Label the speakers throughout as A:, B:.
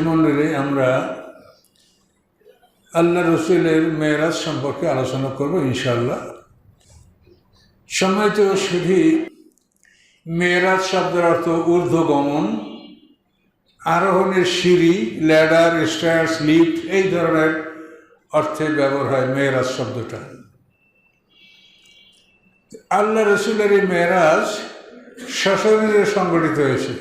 A: সুধীমণ্ডলী, আমরা আল্লাহ রসুলের মেরাজ সম্পর্কে আলোচনা করব ইনশাআল্লাহ। সম্মানিত সুধী, মেরাজ শব্দের অর্থ ঊর্ধ্বগমন, আরোহণের সিঁড়ি, ল্যাডার, স্ট্যায়ার্স, লিফট, এই ধরনের অর্থে ব্যবহার হয় মেরাজ শব্দটা। আল্লাহ রসুলের এই মেরাজ সশরীরে সংগঠিত হয়েছে,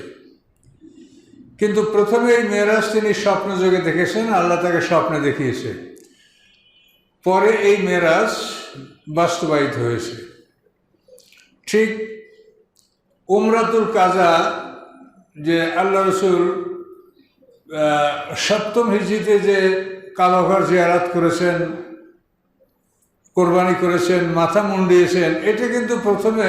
A: কিন্তু প্রথমে এই মেরাজ তিনি স্বপ্নযোগে দেখেছেন, আল্লাহ তাকে স্বপ্নে দেখিয়েছে। পরে এই মেরাজ বাস্তবায়িত হয়েছে। ঠিক উমরাতুল কাজা, যে আল্লাহ রসুল সপ্তম হিজরিতে যে কাবাঘর জিয়ারত করেছেন, কোরবানি করেছেন, মাথা মুন্ডিয়েছেন, এটা কিন্তু প্রথমে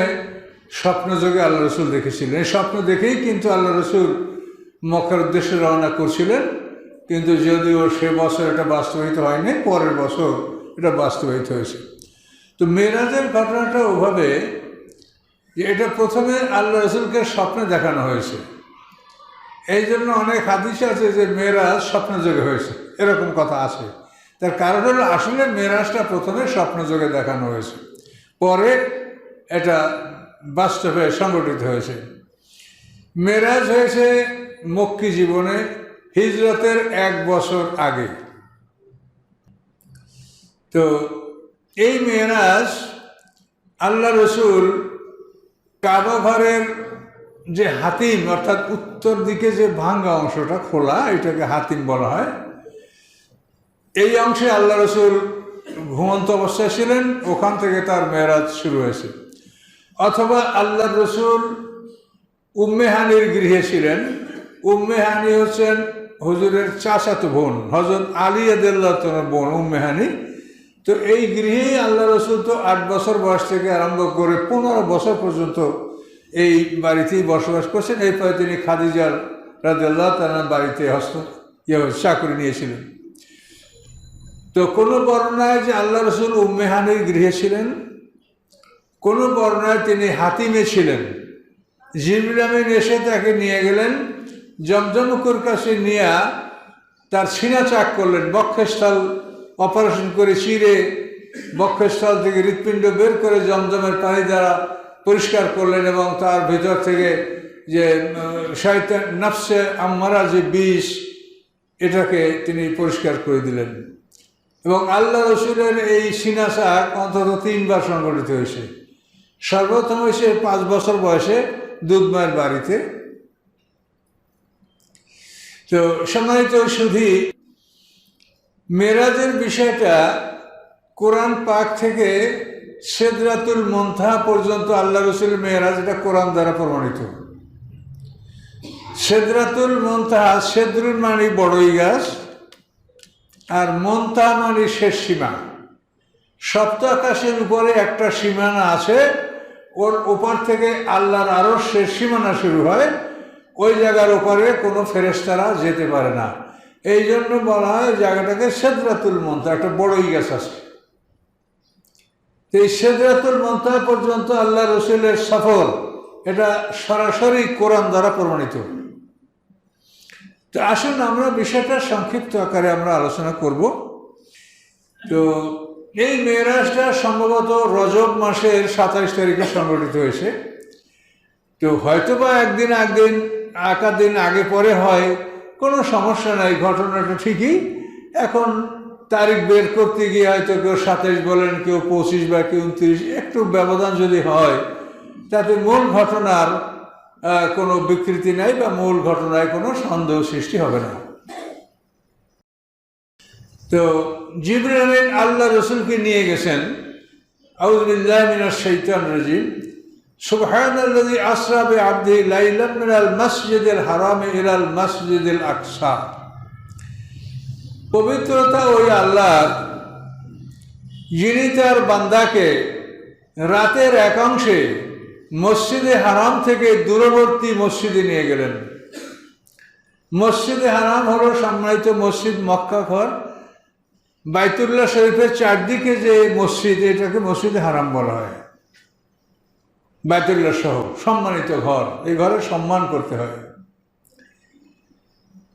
A: স্বপ্নযোগে আল্লাহ রসুল দেখেছিলেন। এই স্বপ্ন দেখেই কিন্তু আল্লাহ রসুল মক্কার উদ্দেশ্যে রওনা করছিলেন, কিন্তু যদিও সে বছর এটা বাস্তবায়িত হয়নি, পরের বছর এটা বাস্তবায়িত হয়েছে। তো মেরাজের ঘটনাটা ওভাবে যে এটা প্রথমে আল্লাহ রসুলকে স্বপ্নে দেখানো হয়েছে। এই জন্য অনেক হাদিস আছে যে মেরাজ স্বপ্নযোগে হয়েছে, এরকম কথা আছে। তার কারণ হলো আসলে মেরাজটা প্রথমে স্বপ্নযোগে দেখানো হয়েছে, পরে এটা বাস্তবে সংগঠিত হয়েছে। মেরাজ হয়েছে মক্কি জীবনে হিজরতের 1 বছর আগে। তো এই মেরাজ আল্লাহ রসুল কাবা ঘরের যে হাতিম, অর্থাৎ উত্তর দিকে যে ভাঙ্গা অংশটা খোলা, এটাকে হাতিম বলা হয়, এই অংশে আল্লাহ রসুল ঘুমন্ত অবস্থায় ছিলেন, ওখান থেকে তার মেরাজ শুরু হয়েছে। অথবা আল্লাহ রসুল উম্মে হানির গৃহে ছিলেন। উম্মে হানি হচ্ছেন হুজুরের চাচাতো বোন, হযরত আলী রাদিয়াল্লাহু তাআলার বোন উম্মে হানি। তো এই গৃহেই আল্লাহ রসুল তো 8 বছর বয়স থেকে আরম্ভ করে 15 বছর পর্যন্ত এই বাড়িতেই বসবাস করছেন। এরপরে তিনি খাদিজা রাদিয়াল্লাহু তাআলার বাড়িতে চাকরি নিয়েছিলেন। তো কোনো বর্ণনায় যে আল্লাহ রসুল উম্মে হানির গৃহে ছিলেন, কোনো বর্ণনায় তিনি হাতিমে ছিলেন। জিবরিল আমিন এসে তাকে নিয়ে গেলেন, জমজমুকুর কাছে নিয়ে তার সিনা চাক করলেন, বক্ষস্থল অপারেশন করে চিরে বক্ষস্থল থেকে হৃৎপিণ্ড বের করে জমজমের পানি দ্বারা পরিষ্কার করলেন, এবং তার ভিতর থেকে যে শয়তান নফসে আম্মারা যে বিষ, এটাকে তিনি পরিষ্কার করে দিলেন। এবং আল্লাহ রসুলের এই সিনা চাক অন্তত 3 বার সংঘটিত হয়েছে। সর্বপ্রথম হয়েছে 5 বছর বয়সে দুধ মায়ের বাড়িতে। তো সম্মানিত সুধী, মেরাজের বিষয়টা কোরআন পাক থেকে সিদরাতুল মুনতাহা পর্যন্ত আল্লাহ রসুলের মেরাজ, এটা কোরআন দ্বারা প্রমাণিত। সিদরাতুল মুনতাহা, সিদরুল মানে বড়ই গাছ, আর মুনতাহা মানে শেষ সীমা। সপ্ত আকাশের উপরে একটা সীমানা আছে, ওর ওপর থেকে আল্লাহর আরো শেষ সীমানা শুরু হয়। ওই জায়গার ওপরে কোনো ফেরেশতারা যেতে পারে না। এই জন্য বলা হয় জায়গাটাকে সিদরাতুল মুনতাহা, একটা বড়ই গাছ আছে। এই সিদরাতুল মুনতাহা পর্যন্ত আল্লাহ রসুলের সফর, এটা সরাসরি কোরআন দ্বারা প্রমাণিত। তো আসুন আমরা বিষয়টা সংক্ষিপ্ত আকারে আমরা আলোচনা করব। তো এই মেরাজটা সম্ভবত রজব মাসের 27 তারিখে সংগঠিত হয়েছে। তো হয়তোবা একাধ দিন আগে পরে হয়, কোনো সমস্যা নাই, ঘটনাটা ঠিকই। এখন তারিখ বের করতে গিয়ে হয়তো কেউ 27 বলেন, কেউ 25 বা কেউ 29, একটু ব্যবধান যদি হয়, তাতে মূল ঘটনার কোনো বিকৃতি নাই বা মূল ঘটনায় কোনো সন্দেহ সৃষ্টি হবে না। তো জিবরিল আমিন আল্লাহ রসুলকে নিয়ে গেছেন। আউযু বিল্লাহি মিনাশ শাইতানির রাজিম। সুবহানাল্লাযী আসরা বিআবদিহি লাইলাম মিনাল মাসজিদিল হারামি ইলাল মাসজিদিল আকসা। পবিত্রতা ওই আল্লাহর, যিনি তার বান্দাকে রাতের এক অংশে মসজিদে হারাম থেকে দূরবর্তী মসজিদে নিয়ে গেলেন। মসজিদে হারাম হলো সম্মানিত মসজিদ মক্কা ঘর, বাইতুল্লাহ শরীফের চারদিকে যে মসজিদ, এটাকে মসজিদে হারাম বলা হয়। বাইতুল্লাহ সহ সম্মানিত ঘর, এই ঘরে সম্মান করতে হয়।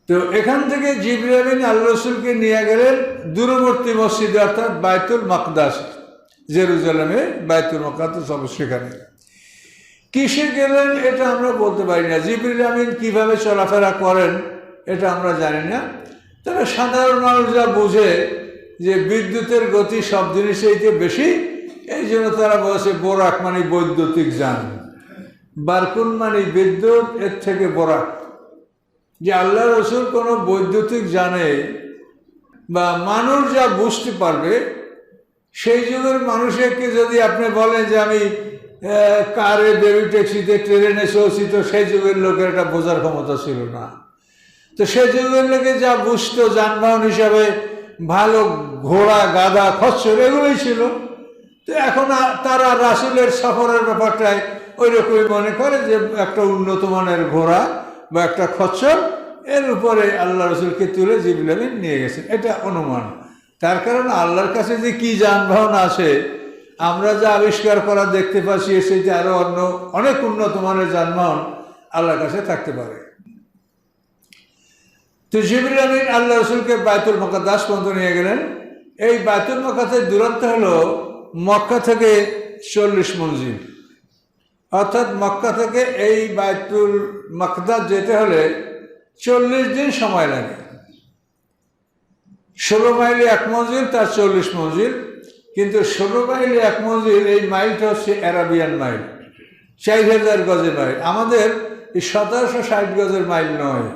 A: তো এখান থেকে জিবরিল আমিন আল্লাহ রসুলকে নিয়ে গেলেন দূরবর্তী মসজিদে, অর্থাৎ বাইতুল মাকদাস, জেরুজালেমে বাইতুল মাকদাস অবশ্য সেখানে। কিসে গেলেন এটা আমরা বলতে পারি না। জিবরিল আমিন কিভাবে চলাফেরা করেন এটা আমরা জানি না। তবে সাধারণ মানুষ যা বোঝে যে বিদ্যুতের গতি সব জিনিসের বেশি, এই জন্য তারা বলছে বোরাক মানে বৈদ্যুতিক যান, বারকুন মানে বিদ্যুৎ, এর থেকে বোরাক। যে আল্লাহ রসুল কোনো বৈদ্যুতিক যানে বা মানুষ যা বুঝতে পারবে, সেই যুগের মানুষকে যদি আপনি বলেন যে আমি কারে, বেবি ট্যাক্সিতে, ট্রেনে চলছি, তো সেই যুগের লোকের এটা বোঝার ক্ষমতা ছিল না। তো সেই যুগের লোকে যা বুঝতো যানবাহন হিসাবে ভালো ঘোড়া, গাধা, খচ্চর এগুলোই ছিল। তো এখন তারা রাসূলের সফরের ব্যাপারটাই ওই রকমই মনে করে যে একটা উন্নত মানের ঘোড়া বা একটা খচ্চর, এর উপরে আল্লাহ রসুলকে তুলে জিবরিল আমিন নিয়ে গেছেন, এটা অনুমান। তার কারণ আল্লাহর কাছে যে কি যানবাহন আছে, আমরা যা আবিষ্কার করা দেখতে পাচ্ছি, সেটা আরো অনেক উন্নত মানের যানবাহন আল্লাহর কাছে থাকতে পারে। তো জিবরিল আমিন আল্লাহ রসুলকে বাইতুল মুকাদ্দাস পর্যন্ত নিয়ে গেলেন। এই বাইতুল মুকাদ্দাসের দূরত্ব হলো মক্কা থেকে 40 মঞ্জিল, অর্থাৎ মক্কা থেকে এই বাইতুল মাকদাস যেতে হলে 40 দিন সময় লাগে। 16 মাইলে 1 মঞ্জিল, তার 40 মঞ্জিল। কিন্তু 16 মাইলে 1 মঞ্জিল, এই মাইলটা হচ্ছে অ্যারাবিয়ান মাইল, 4000 গজের মাইল। আমাদের এই 1760 গজের মাইল নয়,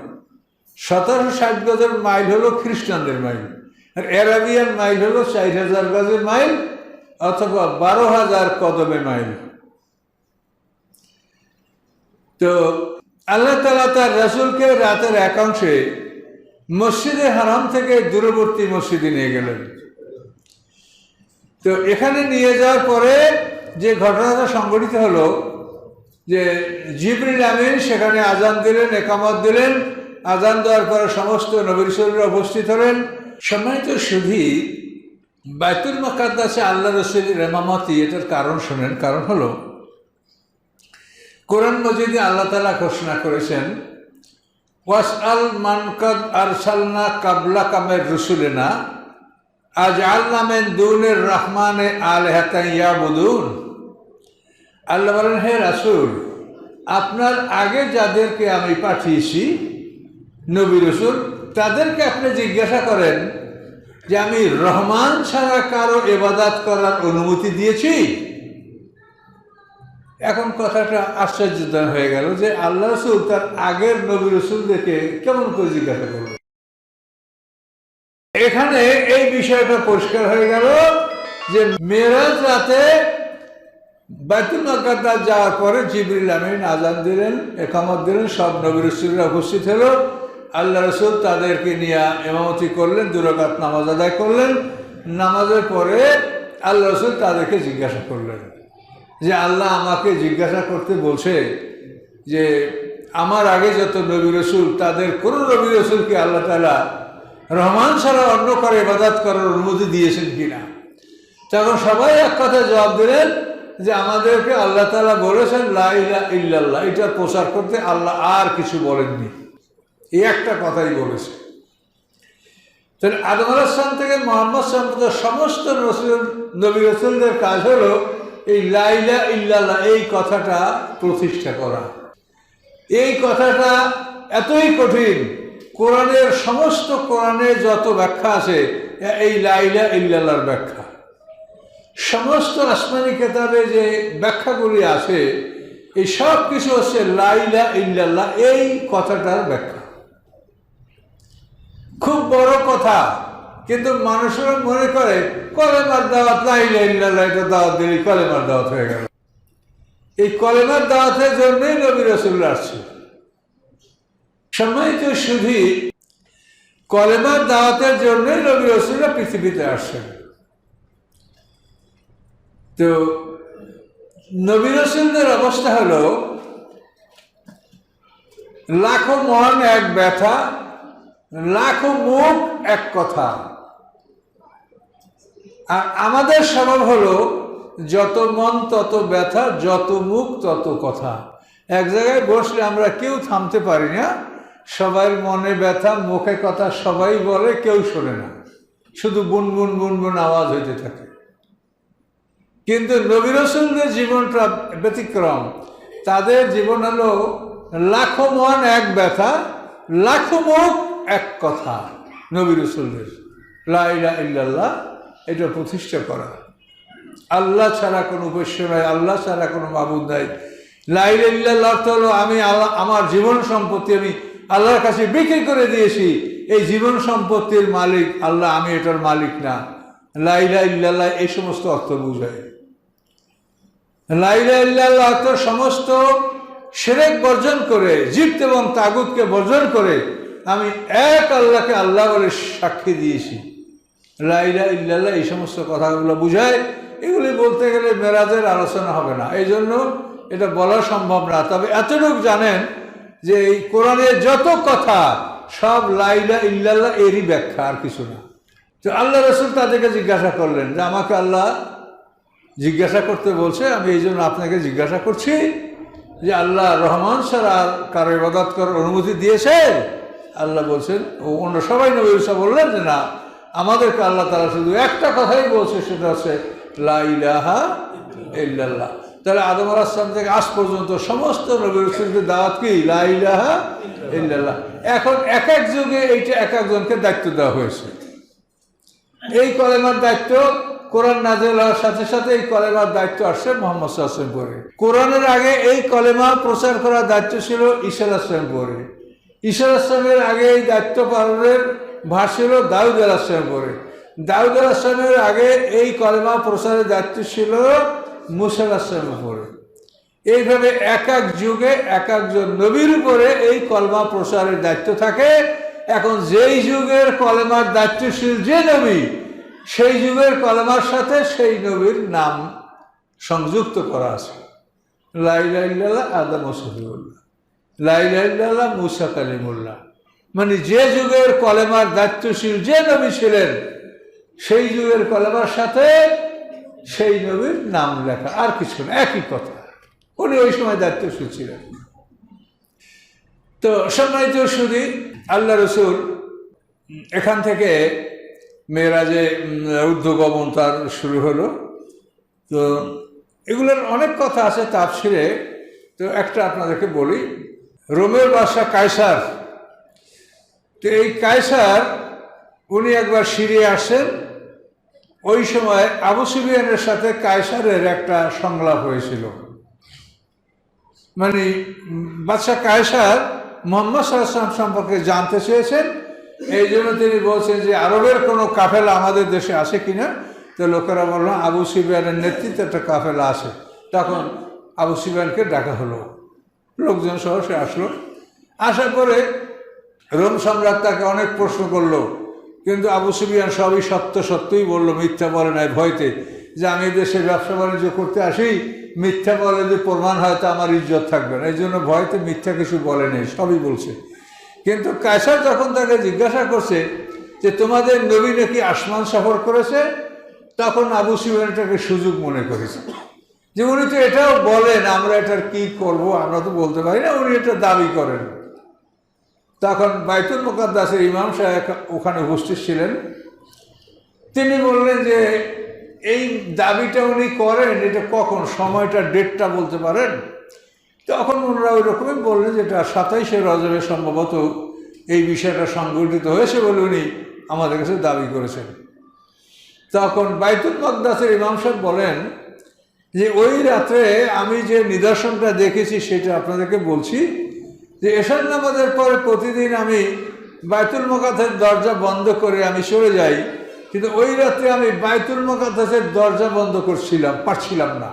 A: 1760 গজের মাইল হলো খ্রিস্টানদের মাইল, আর অ্যারাবিয়ান মাইল হলো 4000 গজের মাইল অথবা 12,000 কদমে মাইল। তো আল্লাহ তাআলা তার রাসূলকে রাতের একাংশে মসজিদে হারাম থেকে দূরবর্তী মসজিদে নিয়ে গেলেন। তো এখানে নিয়ে যাওয়ার পরে যে ঘটনাটা সংঘটিত হলো, যে জিবরিল আমিন সেখানে আজান দিলেন, একামত দিলেন। আজান দেওয়ার পরে সমস্ত নবী রাসূলরা উপস্থিত হলেন। সম্মানিত সুধী, বাইতুল মুকাদ্দাসে আল্লাহ রসুলের ইমামতি, এটার কারণ শোনেন। কারণ হলো কোরআন মজিদে আল্লাহ তাআলা ঘোষণা করেছেন, ওয়াসআল মান কাদ আরসালনা কাবলাকা মির রুসুলিনা আজআলনা মিন দুনির রহমানে আলিহাতান ইয়াবুদুন। আল্লাহ বলেন, হে রাসূল, আপনার আগে যাদেরকে আমি পাঠিয়েছি নবী রাসূল, তাদেরকে আপনি জিজ্ঞাসা করেন যে আমি রহমান ছাড়া কারো ইবাদত করার অনুমতি দিয়েছি? এখন কথাটা আশ্চর্যজনক হয়ে গেল যে আল্লাহ রাসূল তার আগের নবী রাসূলদেরকে কেমন করে জিজ্ঞাসা করবেন। এখানে এই বিষয়টা পরিষ্কার হয়ে গেল যে মেরাজ রাতে বাইতুল মুকাদ্দাস যাওয়ার পরে জিবরিল আমিন আজান দিলেন, ইকামত দিলেন, সব নবী রাসূলরা উপস্থিত হলো। আল্লাহ রাসূল তাদেরকে নিয়ে ইমামতি করলেন, 2 রাকাত নামাজ আদায় করলেন। নামাজের পরে আল্লাহ রাসূল তাদেরকে জিজ্ঞাসা করলেন যে আল্লাহ আমাকে জিজ্ঞাসা করতে বলছে যে আমার আগে যত নবী রাসূল, তাদের কোন নবী রাসূলকে আল্লাহ তাআলা রহমান ছাড়া অন্য কারো ইবাদত করার অনুমতি দিয়েছেন কিনা। তখন সবাই এক কথায় জবাব দিলেন যে আমাদেরকে আল্লাহ তাআলা বলেছেন লা ইলাহা ইল্লাল্লাহ, এটা প্রচার করতে আল্লাহ আর কিছু বলেননি, এই একটা কথাই বলেছে। তাহলে আদম আলাইহিস সালাম থেকে মুহাম্মদ সাল্লাল্লাহু আলাইহি ওয়াসাল্লাম সমস্ত নবী রাসূলদের কাজ হলো এই লা ইলাহা ইল্লাল্লাহ, এই কথাটা প্রতিষ্ঠা করা। এই কথাটা এতই কঠিন, কোরআনের সমস্ত কোরআনের যত ব্যাখ্যা আছে এই লা ইলাহা ইল্লাল্লাহর ব্যাখ্যা। সমস্ত আসমানি কিতাবে যে ব্যাখ্যাগুলি আছে, এই সব কিছু হচ্ছে লা ইলাহা ইল্লাল্লাহ, এই কথাটার ব্যাখ্যা। খুব বড় কথা, কিন্তু মানুষেরা মনে করে কলেমার দাওয়াত, লা ইলাহা ইল্লাল্লাহ এটা দাওয়াত দিলে কলেমার দাওয়াত হয়ে গেল। এই কলেমার দাওয়াতের জন্যই নবী রাসূলরা আসছে। সম্মানিত সুধী, কলেমার দাওয়াতের জন্যই নবী রাসূলরা পৃথিবীতে আসছেন। তো নবী রাসূলদের অবস্থা হলো লাখো মন এক ব্যথা, লাখো মুখ এক কথা। আর আমাদের স্বভাব হলো যত মন তত ব্যথা, যত মুখ তত কথা। এক জায়গায় বসলে আমরা কেউ থামতে পারি না, সবাই মনে ব্যথা, মুখে কথা সবাই বলে, কেউ শোনে না, শুধু বুনবুন বুনবুন আওয়াজ হইতে থাকে। কিন্তু নবী রাসূলদের জীবনটা ব্যতিক্রম। তাদের জীবন হলো লাখো মন এক ব্যথা, লাখো মুখ এক কথা। নবী রাসূলদের লা ইলাহা ইল্লাল্লাহ এটা প্রতিষ্ঠা করা, আল্লাহ ছাড়া কোনো উপাস্য নাই, আল্লাহ ছাড়া কোনো মাবুদ নাই। লা ইলাহা ইল্লাল্লাহ অর্থ হলো আমি আমার জীবন সম্পত্তি আমি আল্লাহর কাছে বিক্রি করে দিয়েছি, এই জীবন সম্পত্তির মালিক আল্লাহ, আমি এটার মালিক না। লা ইলাহা ইল্লাল্লাহ এই সমস্ত অর্থ বোঝায়। লা ইলাহা ইল্লাল্লাহ অর্থ সমস্ত শিরক বর্জন করে, জিবত এবং তাগুতকে বর্জন করে আমি এক আল্লাহকে আল্লাহ বলে সাক্ষী দিয়েছি। লা ইলাহা ইল্লাল্লাহ এই সমস্ত কথাগুলো বুঝায়। এগুলি বলতে গেলে মেরাজের আলোচনা হবে না, এই জন্য এটা বলা সম্ভব না। তবে এতটুকু জানেন যে এই কোরআনের যত কথা সব লা ইলাহা ইল্লাল্লাহ এরই ব্যাখ্যা, আর কিছু না। তো আল্লাহ রাসূল তাদেরকে জিজ্ঞাসা করলেন যে আমাকে আল্লাহ জিজ্ঞাসা করতে বলছে, আমি এই জন্য আপনাকে জিজ্ঞাসা করছি যে আল্লাহ রহমান ছাড়া আর কারো ইবাদত করার অনুমতি দিয়েছে? আল্লাহ বলছেন, অন্য সবাই নবী ঈসা বললেন যে না, আমাদেরকে আল্লাহ তাআলা শুধু একটা কথাই বলছে, সেটা হচ্ছে লা ইলাহা ইল্লাল্লাহ। তাহলে আদম আলাইহিস সালাম থেকে আজ পর্যন্ত সমস্ত নবী রাসূলদের দাওয়াত কি লা ইলাহা ইল্লাল্লাহ। এখন এক এক যুগে এইটা এক একজনকে দায়িত্ব দেওয়া হয়েছে। এই কলেমার দায়িত্ব কোরআন নাযিল হওয়ার সাথে সাথে এই কলেমার দায়িত্ব আসছে মুহাম্মদ সাল্লাল্লাহু আলাইহি ওয়াসাল্লাম পরে। কোরআনের আগে এই কলেমা প্রচার করার দায়িত্ব ছিল ঈসা আলাইহিস সালাম পরে। ঈসা আলাইহিস সালামের আগে এই দায়িত্ব পালনের ভার ছিল দাউদ আলাইহিস সালাম পরে। দাউদ আলাইহিস সালামের আগে এই কলেমা প্রচারের দায়িত্ব ছিল মুসা আলাইহিস সালামের উপরে। এইভাবে এক এক যুগে এক একজন নবীর উপরে এই কলেমা প্রচারের দায়িত্ব থাকে। এখন যেই যুগের কলেমার দায়িত্বশীল যে নবী, সেই যুগের কলেমার সাথে সেই নবীর নাম সংযুক্ত করা আছে। লা ইলাহা ইল্লাল্লাহ আদম সফিউল্লাহ, লা ইলাহা ইল্লাল্লাহ মুসা কালিমুল্লাহ। মানে যে যুগের কলেমার দায়িত্বশীল যে নবী ছিলেন, সেই যুগের কলেমার সাথে সেই নবীর নাম লেখা, আর কিছু না, একই কথা। উনি ওই সময় দায়িত্বশীল ছিলেন। তো সম্মানিত শুধু আল্লাহ রাসূল এখান থেকে মেরাজে ঊর্ধ্বগমন তার শুরু হলো। তো এগুলোর অনেক কথা আছে তাফসিরে। তো একটা আপনাদেরকে বলি, রোমের বাদশা কায়সার, তো এই কায়সার উনি একবার সিরিয়া আসেন। ওই সময় আবু সুফিয়ানের সাথে কায়সারের একটা সংলাপ হয়েছিল। মানে বাদশা কায়সার মুহাম্মদ সাল্লাল্লাহু আলাইহি ওয়াসাল্লাম সম্পর্কে জানতে চেয়েছেন, এই জন্য তিনি বলছেন যে আরবের কোনো কাফেলা আমাদের দেশে আসে কিনা। তো লোকেরা বলল আবু সুফিয়ানের নেতৃত্বে একটা কাফেলা আসে। তখন আবু সুফিয়ানকে ডাকা হলো, লোকজন সহ সে আসলো। আসার পরে রোম সম্রাট তাকে অনেক প্রশ্ন করলো, কিন্তু আবু সুফিয়ান সবই সত্যই বললো, মিথ্যা বলে নাই। ভয়তে যে আমি দেশে ব্যবসা বাণিজ্য করতে আসি, মিথ্যা বলে যদি প্রমাণ হয় তো আমার ইজ্জত থাকবে না, এই জন্য ভয়তে মিথ্যা কিছু বলে নেই, সবই বলছে। কিন্তু কায়সার যখন তাকে জিজ্ঞাসা করছে যে তোমাদের নবী নাকি আসমান সফর করেছে, তখন আবু সুফিয়ান এটাকে সুযোগ মনে করেছে যে উনি তো এটাও বলেন, আমরা এটার কি করব, আমরা তো বলতে পারি না, উনি এটা দাবি করেন। তখন বাইতুল মুকাদ্দাসের ইমাম সাহেব ওখানে উপস্থিত ছিলেন। তিনি বললেন যে এই দাবিটা উনি করেন, এটা কখন, সময়টা, ডেটটা বলতে পারেন? তখন ওনারা ওই রকমই বললেন যে এটা 27শে রজবে সম্ভবত এই বিষয়টা সংঘটিত হয়েছে বলে উনি আমাদের কাছে দাবি করেছেন। তখন বাইতুল মুকাদ্দাসের ইমাম সাহেব বলেন যে ওই রাত্রে আমি যে নিদর্শনটা দেখেছি সেটা আপনাদেরকে বলছি, যে এশার নামাজের পরে প্রতিদিন আমি বাইতুল মুকাদ্দাসের দরজা বন্ধ করে আমি চলে যাই, কিন্তু ওই রাত্রে আমি বাইতুল মুকাদ্দাসের দরজা বন্ধ পারছিলাম না।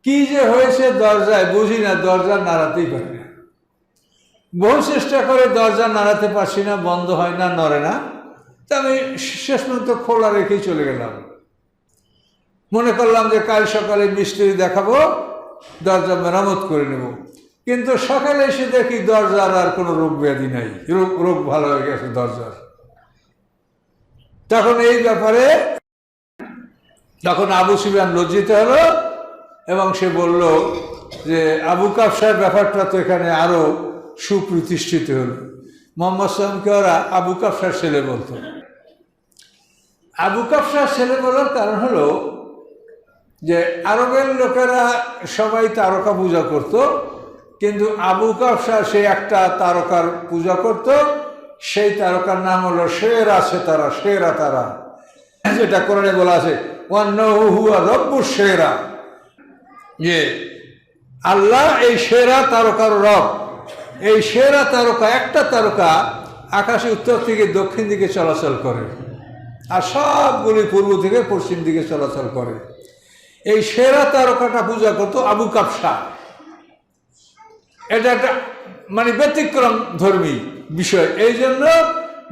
A: কি যে হয়েছে দরজায় বুঝি না, দরজা নাড়াতেই পারি না। বহু চেষ্টা করে দরজা নাড়াতে পারছি না, বন্ধ হয় না, নড়ে না। তা আমি শেষ পর্যন্ত খোলা রেখেই চলে গেলাম। মনে করলাম যে কাল সকালে মিস্ত্রি দেখাবো, দরজা মেরামত করে নেব। কিন্তু সকালে এসে দেখি দরজার আর কোনো রোগ ব্যাধি নাই, রোগ ভালো হয়ে গেছে দরজার। তখন এই ব্যাপারে আবু সুফিয়ান লজ্জিত হলো এবং সে বলল যে আবু কাবসার ব্যাপারটা তো এখানে আরো সুপ্রতিষ্ঠিত হলো। মোহাম্মদ সাল্লামকে ওরা আবু কাফসার ছেলে বলতো। আবু কাফসার ছেলে বলার কারণ হলো যে আরবের লোকেরা সবাই তারকা পূজা করত, কিন্তু আবু কাফসা সে একটা তারকার পূজা করত। সেই তারকার নাম হলো শেরা সেতারা, শেরা তারা, যেটা কোরআনে বলা আছে ওয়ান্নাহু হুয়া রব্বুশ শেরা, যে আল্লাহ এই সেরা তারকার রব। এই সেরা তারকা, একটা তারকা আকাশে উত্তর থেকে দক্ষিণ দিকে চলাচল করে, আর সবগুলি পূর্ব থেকে পশ্চিম দিকে চলাচল করে। এই সেরা তারকাটা পূজা করত আবু কাফসা। এটা একটা মানে ব্যতিক্রম ধর্মী বিষয়। এই জন্য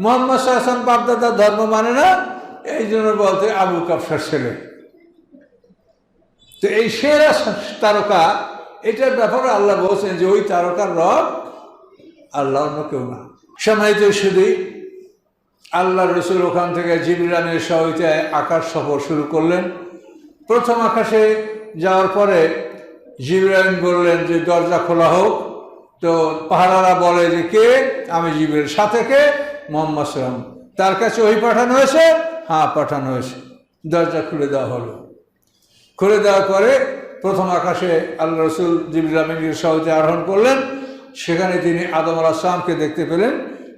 A: মোহাম্মদ সাল্লাল্লাহু আলাইহি ওয়াসাল্লাম বাপদাদার ধর্ম মানে না, এই জন্য বলতে আবু কাফসার ছেলে। তো এই সেরা তারকা, এটার ব্যাপারে আল্লাহ বলছেন যে ওই তারকার রব আল্লাহ, অন্য কেউ না। সম্মানিত শুধু আল্লাহ রসুল ওখান থেকে জিবরিল আমিনের সহায়তায় আকাশ সফর শুরু করলেন। প্রথম আকাশে যাওয়ার পরে জিবরিল আমিন বললেন যে দরজা খোলা হোক। তো পাহারারা বলে যে কে? আমি জিবরিল। সাথে কে? মোহাম্মদ সাল্লাম। তার কাছে ওহী পাঠানো হয়েছে? হ্যাঁ, পাঠানো হয়েছে। দরজা খুলে দেওয়া হলো। খুলে দেওয়ার পরে প্রথম আকাশে আল্লাহ রসুল জিবরিল আমিনের সহায়তায় আরোহণ করলেন। সেখানে তিনি আদম আলাইহিস সালামকে দেখতে পেলেন।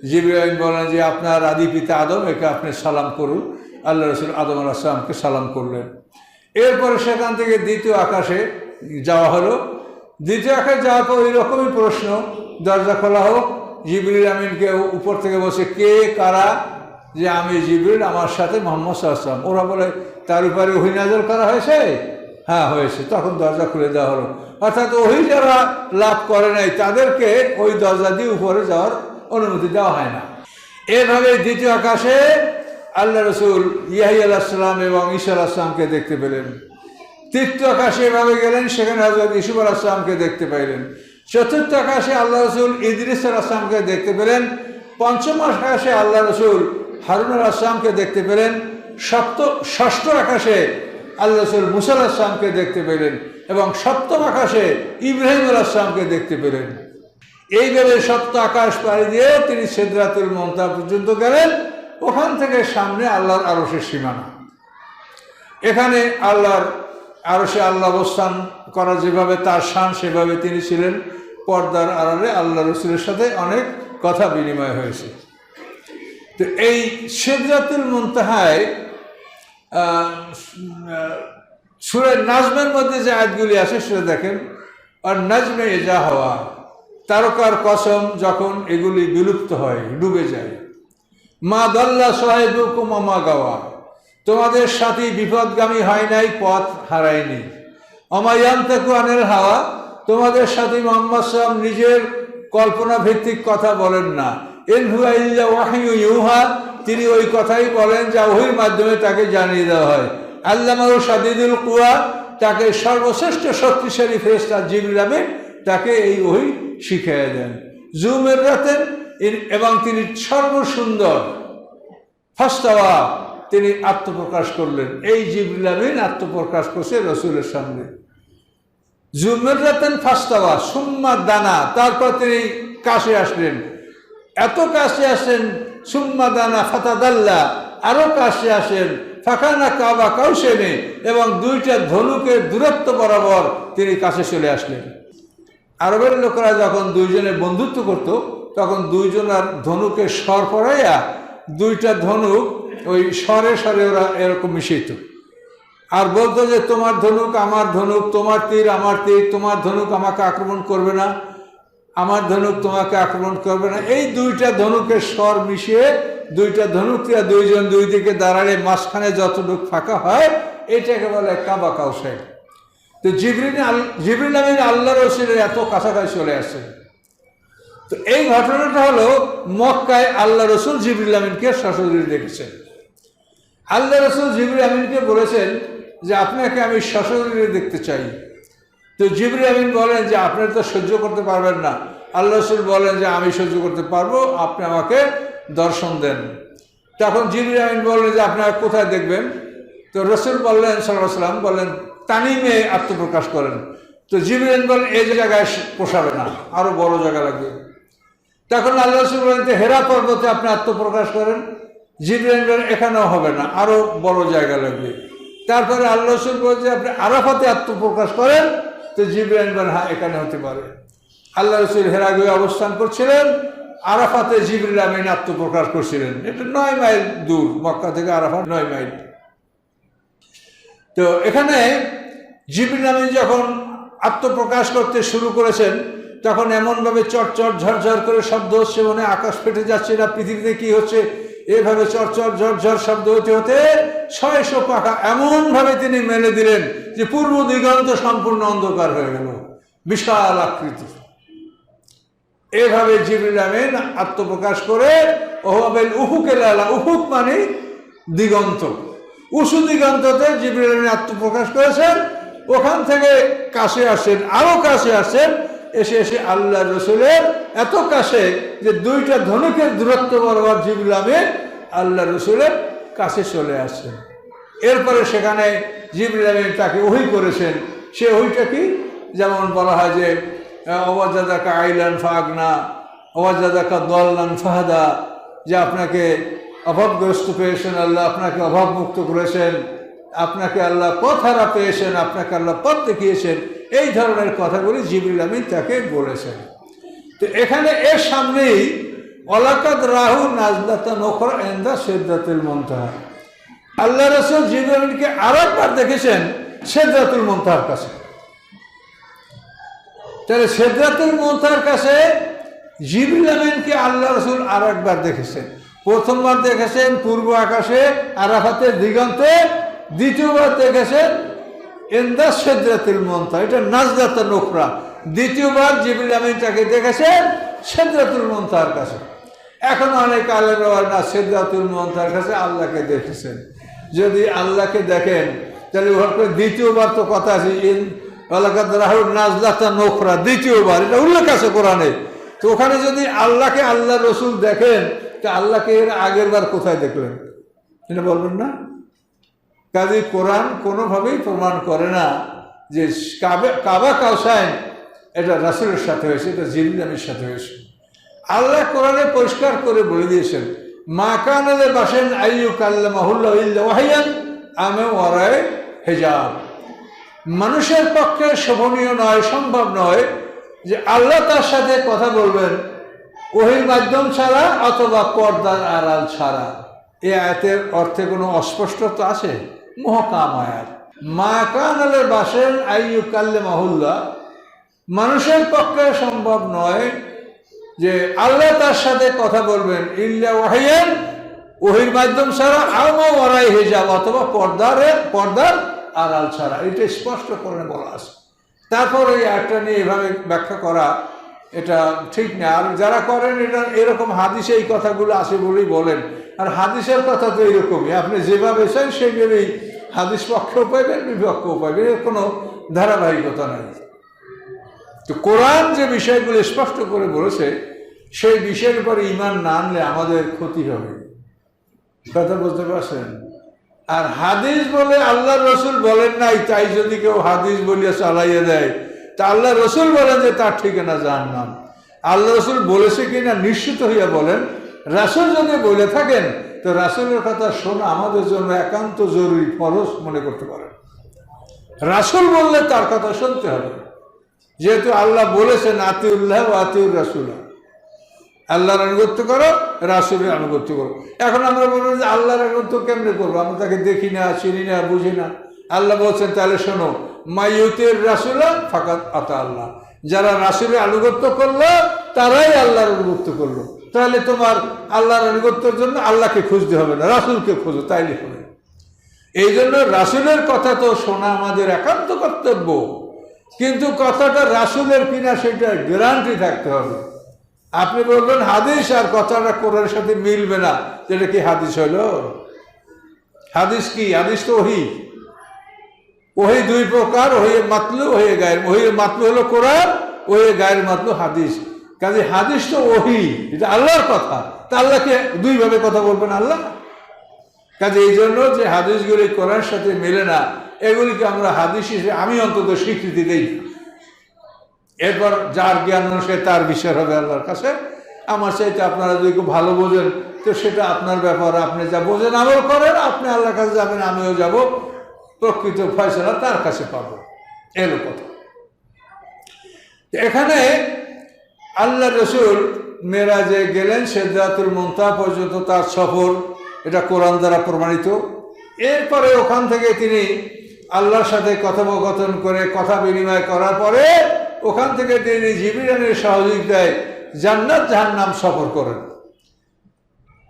A: জিবরিল আমিন বলেন যে আপনার আদি পিতা আদম, একে আপনি সালাম করুন। আল্লাহ রসুল আদম আলাইহিস সালামকে সালাম করলেন। এরপরে সেখান থেকে দ্বিতীয় আকাশে যাওয়া হলো। দ্বিতীয় আকাশে যাওয়ার পর ওই রকমই প্রশ্ন, দরজা খোলা হোক। জিবরিল আমিনকে উপর থেকে বসে কে কারা? যে আমি জিবরিল, আমার সাথে মোহাম্মদ সাল্লাল্লাহু আলাইহি ওয়াসাল্লাম। ওরা বলে তার উপরে ওহী নাযিল করা হয়েছে? হ্যাঁ, হয়েছে। তখন দরজা খুলে দেওয়া হলো। অর্থাৎ ওহী যারা লাভ করে নাই তাদেরকে ওই দরজা দিয়ে উপরে যাওয়ার অনুমতি দেওয়া হয় না। এভাবে দ্বিতীয় আকাশে আল্লাহ রসুল ইয়াহইয়া আলাইহিস সালাম এবং ঈসা আলাইহিস সালামকে দেখতে পেলেন। তৃতীয় আকাশে এভাবে গেলেন, সেখানে হযরত ইউসুফ আলাইহিস সালামকে দেখতে পাইলেন। চতুর্থ আকাশে আল্লাহ রসুল ইদ্রিস আলাইহিস সালামকে দেখতে পেলেন। পঞ্চম আকাশে আল্লাহ রসুল হারুন আলাইহিস সালামকে দেখতে পেলেন। ষষ্ঠ আকাশে আল্লাহ রসুল মুসা আলাইহিস সালামকে দেখতে পেলেন এবং সপ্তম আকাশে ইব্রাহিম আলাইহিস সালামকে দেখতে পেলেন। এইভাবে সপ্ত আকাশ পাড়ি দিয়ে তিনি সিদরাতুল মুনতাহা পর্যন্ত গেলেন। ওখান থেকে সামনে আল্লাহর আরশের সীমানা। এখানে আল্লাহর আরশে আল্লাহ অবস্থান করা যেভাবে তার শান, সেভাবে তিনি ছিলেন। পর্দার আড়ালে আল্লাহ রসুলের সাথে অনেক কথা বিনিময় হয়েছে। তো এই সিদরাতুল মুনতাহায় সূরা নাজমের মধ্যে যে আয়াতগুলি আছে সেটা দেখেন। আর নাজমে ইজা হাওয়া, তারকার কসম যখন এগুলি বিলুপ্ত হয়, ডুবে যায়। মা দাল্লা সাহিবুকুম ওয়া মা গাওয়া, তোমাদের সাথী বিপদগামী হয় নাই, পথ হারায়নি। ওমা ইয়ানতাকু আনিল হাওয়া, তোমাদের সাথী মুহাম্মদ সাল্লাল্লাহু আলাইহি ওয়াসাল্লাম নিজের কল্পনা ভিত্তিক কথা বলেন না। ইন হুয়া ইল্লা ওয়াহয়ু ইউহা, তিনি ওই কথাই বলেন যা ওহীর মাধ্যমে তাকে জানিয়ে দেওয়া হয়। আল্লামাহু শাদীদুল কুওয়া, তাকে সর্বশ্রেষ্ঠ শক্তিশালী ফেরেশতা জিবরিল আমিন তাকে এই ওহী শিখিয়ে দেন। যু মিররাতিন, এবং তিনি সর্বসুন্দর। ফাস্তাওয়া, তিনি আত্মপ্রকাশ করলেন। এই জিবরিল আমিন আত্মপ্রকাশ করছে রসুলের সামনে। যু মিররাতিন ফাস্তাওয়া সুম্মা দানা, তারপর তিনি কাছে আসলেন। এত কাছে আসেন, সুম্মা দানা ফাতাদাল্লা, আরো কাছে আসেন। ফাকানা কাবা কাউসাইনি, এবং দুইটা ধনুকের দূরত্ব বরাবর তিনি কাছে চলে আসলেন। আরবের লোকেরা যখন দুইজনে বন্ধুত্ব করত, তখন দুইজনের ধনুকের স্বর পড়াইয়া দুইটা ধনুক ওই স্বরে স্বরে ওরা এরকম মিশিত। আর বলতো যে তোমার ধনুক আমার ধনুক, তোমার তীর আমার তীর, তোমার ধনুক আমাকে আক্রমণ করবে না, আমার ধনুক তোমাকে আক্রমণ করবে না। এই দুইটা ধনুকের স্বর মিশিয়ে দুইটা ধনুকরা দুইজন দুই দিকে দাঁড়ালে মাঝখানে যতটুকু ফাঁকা হয়, এটাকে বলে কাবা কাউসাইন। তো জিবরিল আমিন আল্লাহ রসুলের এত কাছাকাছি চলে আসে। তো এই ঘটনাটা হলো মক্কায় আল্লাহ রসুল জিবরিল আমিনকে সশরীরে দেখেছেন। আল্লাহ রসুল জিবরিল আমিনকে বলেছেন যে আপনাকে আমি সশরীরে দেখতে চাই। তো জিবরিল আমিন বলেন যে আপনি তো সহ্য করতে পারবেন না। আল্লাহ রসুল বলেন যে আমি সহ্য করতে পারবো, আপনি আমাকে দর্শন দেন। তখন জিবরিল আমিন বললেন যে আপনারা কোথায় দেখবেন? তো রসুল বললেন সাল্লাল্লাহু আলাইহি ওয়াসাল্লাম বললেন তানিমে আত্মপ্রকাশ করেন। তো জিবরিল বলেন এই জায়গায় পোষাবে না, আরো বড় জায়গা লাগবে। তখন আল্লাহ রাসূল বলেন যে হেরা পর্বতে আপনি আত্মপ্রকাশ করেন। জিবরাইল বলেন এখানেও হবে না, আরো বড় জায়গা লাগবে। তারপরে আল্লাহ রাসূল বলেন যে আপনি আরাফাতে আত্মপ্রকাশ করেন। তো জিবরাইল বলেন হ্যাঁ এখানে হতে পারে। আল্লাহ রাসূল হেরা গুহায় অবস্থান করছিলেন, আরাফাতে জিবরিল আমিন আত্মপ্রকাশ করছিলেন। এটা 9 মাইল দূর, মক্কা থেকে আরাফাত 9 মাইল। তো এখানে জিবরিল আমিন যখন আত্মপ্রকাশ করতে শুরু করেছেন, তখন এমনভাবে চটচট ঝরঝর করে শব্দ হচ্ছে, মনে আকাশ ফেটে যাচ্ছে, না পৃথিবীতে কি হচ্ছে, এভাবে চটচট ঝরঝর শব্দ হতে হতে 600 পাখা এমনভাবে তিনি মেলে দিলেন যে পূর্ব দিগন্ত সম্পূর্ণ অন্ধকার হয়ে গেল, বিশাল আকৃতি। এভাবে জিবরিল আমিন আত্মপ্রকাশ করে ওহাবেল উফুকেল আলা, উফুক মানে দিগন্ত, উঁচু দিগন্ততে জিবরিল আমিন আত্মপ্রকাশ করেছেন। ওখান থেকে কাছে আসেন, আরো কাছে আসেন, এসে এসে আল্লাহ রসুলের এত কাছে যে 2টা ধনুকের দূরত্ব বরাবর জিবরিল আমিন আল্লাহ রসুলের কাছে চলে আসছেন। এরপরে সেখানে জিবরিল আমিন তাকে ওহী করেছেন। সে ওহীটা কি, যেমন বলা হয় যে ওয়াজাদাকা আইলান ফাগনা ওয়াজাদাকা দল্লান ফাহাদা, যে আপনাকে অভাবগ্রস্ত পেয়েছেন, আল্লাহ আপনাকে অভাবমুক্ত করেছেন, আপনাকে আল্লাহ পথ হারা পেয়েছেন, আপনাকে আল্লাহ পথ দেখিয়েছেন, এই ধরনের কথাগুলি জিবরিল আমিন তাকে বলেছেন। তো এখানে এর সামনেই ওয়ালাকাদ রাহু নাজলাতান উখরা ইনদা সিদরাতুল মুনতাহা, আল্লাহ রাসূল জিবরিল আমিনকে আরেকবার দেখেছেন সিদরাতুল মুনতাহার কাছে। তাহলে সিদরাতুল মুনতাহার কাছে জিবরিল আমিনকে আল্লাহ রাসূল আরেকবার দেখেছেন। প্রথমবার দেখেছেন পূর্ব আকাশে আরাফাতের দিগন্তে, দ্বিতীয়বার দেখেছেন ইনদা সিদরাতুল মুনতাহা, এটা নাজলাতুন উখরা। দ্বিতীয়বার জিবরিল আমিন তাকে দেখেছেন সিদরাতুল মুনতাহার কাছে। এখন অনেক আলেম না সিদরাতুল মুনতাহার কাছে আল্লাহকে দেখেছেন। যদি আল্লাহকে দেখেন তাহলে দ্বিতীয়বার তো কথা আছে, ওয়ালাকাদ রাহু নাজলাতান উখরা, দ্বিতীয়বার এটা উল্লেখ আছে কোরআনে। তো ওখানে যদি আল্লাহকে আল্লাহ রসুল দেখেন, তা আল্লাহকে এর আগের বার কোথায় দেখলেন এটা বলবেন না? কাজে কোরআন কোনোভাবেই প্রমাণ করে না যে কাবা কাউসাইন এটা রাসূলের সাথে হয়েছে, এটা জিবরিল আমিনের সাথে হয়েছে। আল্লাহ কোরআনে পরিষ্কার করে বলে দিয়েছেন, মা কানা লিবাশারিন আইয়ুকাল্লিমাহুল্লাহু ইল্লা ওয়াহয়ান আও মিন ওয়ারাই হিজাব। মানুষের পক্ষে শোভনীয় নয়, সম্ভব নয় যে আল্লাহ তার সাথে কথা বলবেন ওহীর মাধ্যম ছাড়া অথবা পর্দার আড়াল ছাড়া। এই আয়াতের অর্থে কোনো অস্পষ্টতা আছে? মুহকাম আয়াত। মা কানা লিবাশারিন আইয়ুকাল্লিমাহুল্লাহ, মানুষের পক্ষে সম্ভব নয় যে আল্লাহ তার সাথে কথা বলবেন ইল্লা ওয়াহয়ান, ওহীর মাধ্যম ছাড়া, আও মিন ওয়ারাই হিজাব, অথবা পর্দার আড়াল ছাড়া। এটা স্পষ্ট করে বলা আছে। তারপর এই আয়াতটা নিয়ে এভাবে ব্যাখ্যা করা এটা ঠিক না। আর যারা করেন এটা এরকম হাদিসে এই কথাগুলো আছে বলেই বলেন। আর হাদিসের কথা তো এরকমই, আপনি যেভাবে চান সেইভাবেই হাদিস পক্ষেও পাইবেন, বিপক্ষেও পাইবেন, এর কোনো ধারাবাহিকতা নাই। তো কোরআন যে বিষয়গুলো স্পষ্ট করে বলেছে সেই বিষয়ের উপরে ঈমান না আনলে আমাদের ক্ষতি হবে। কথা বুঝতে পারছেন? আর হাদিস বলে আল্লাহ রসুল বলেন নাই, তাই যদি কেউ হাদিস বলিয়া চালাইয়া দেয়, তা আল্লাহ রসুল বলেন যে তার ঠিকানা জাহান্নাম। আল্লাহ রসুল বলেছে কিনা নিশ্চিত হইয়া বলেন। রাসূল যদি বলে থাকেন তো রাসূলের কথা শোনা আমাদের জন্য একান্ত জরুরি, ফরজ মনে করতে পারেন। রাসূল বললে তার কথা শুনতে হবে, যেহেতু আল্লাহ বলেছেন আতিউল্লাহ ওয়া আতিউর রাসূল, আল্লাহর আনুগত্য করো, রাসূলের আনুগত্য করো। এখন আমরা বলবো যে আল্লাহর আনুগত্য কেমনে করবো, আমরা তাকে দেখি না, চিনি না, বুঝি না। আল্লাহ বলছেন তাহলে শোনো, মাইয়ুতির রাসূল ফাকাত আতা আল্লাহ, যারা রাসূলের আনুগত্য করলো তারাই আল্লাহর আনুগত্য করলো। তাহলে তোমার আল্লাহর আনুগত্যের জন্য আল্লাহকে খুঁজতে হবে না, রাসূলকে খোঁজো, তাইলে হবে। এই জন্য রাসূলের কথা তো শোনা আমাদের একান্ত কর্তব্য, কিন্তু কথাটা রাসূলের কিনা সেটা গ্যারান্টি থাকতে হবে। আপনি বলবেন হাদিস আর কথাটা কোরআনের সাথে মিলবে না, যেটা কি হাদিস হলো? হাদিস কি? হাদিস তো ওহী। ওহী 2 প্রকার, ওহী মাতলু, ওহী গায়ের। ওহী মাতলু হলো কোরআন, ওহী গায়ের মাতলু হাদিস। কাজে হাদিস তো ওহী, এটা আল্লাহর কথা, তা আল্লাহকে 2 ভাবে কথা বলবেন আল্লাহ? কাজে এই জন্য যে হাদিসগুলি কোরআনের সাথে মেলে না, এগুলিকে আমরা হাদিস হিসেবে আমি অন্তত স্বীকৃতি দিই। এরপর যার জ্ঞান অনুসারে তার বিচার হবে আল্লাহর কাছে। আমার চাইতে আপনারা যদি খুব ভালো বোঝেন তো সেটা আপনার ব্যাপার, আপনি যা বোঝেন আমল করেন, আপনি আল্লাহর কাছে যাবেন, আমিও যাব, প্রকৃত ফয়সালা তার কাছে পাবো। এলো কথা। এখানে আল্লাহ রসুল মেরাজে গেলেন, সিদরাতুল মুনতাহা পর্যন্ত তার সফর, এটা কোরআন দ্বারা প্রমাণিত। এরপরে ওখান থেকে তিনি আল্লাহর সাথে কথোপকথন করে কথা বিনিময় করার পরে ওখান থেকে তিনি জিবরিলের সহযোগিতায় জান্নাত জাহান্নাম সফর করেন।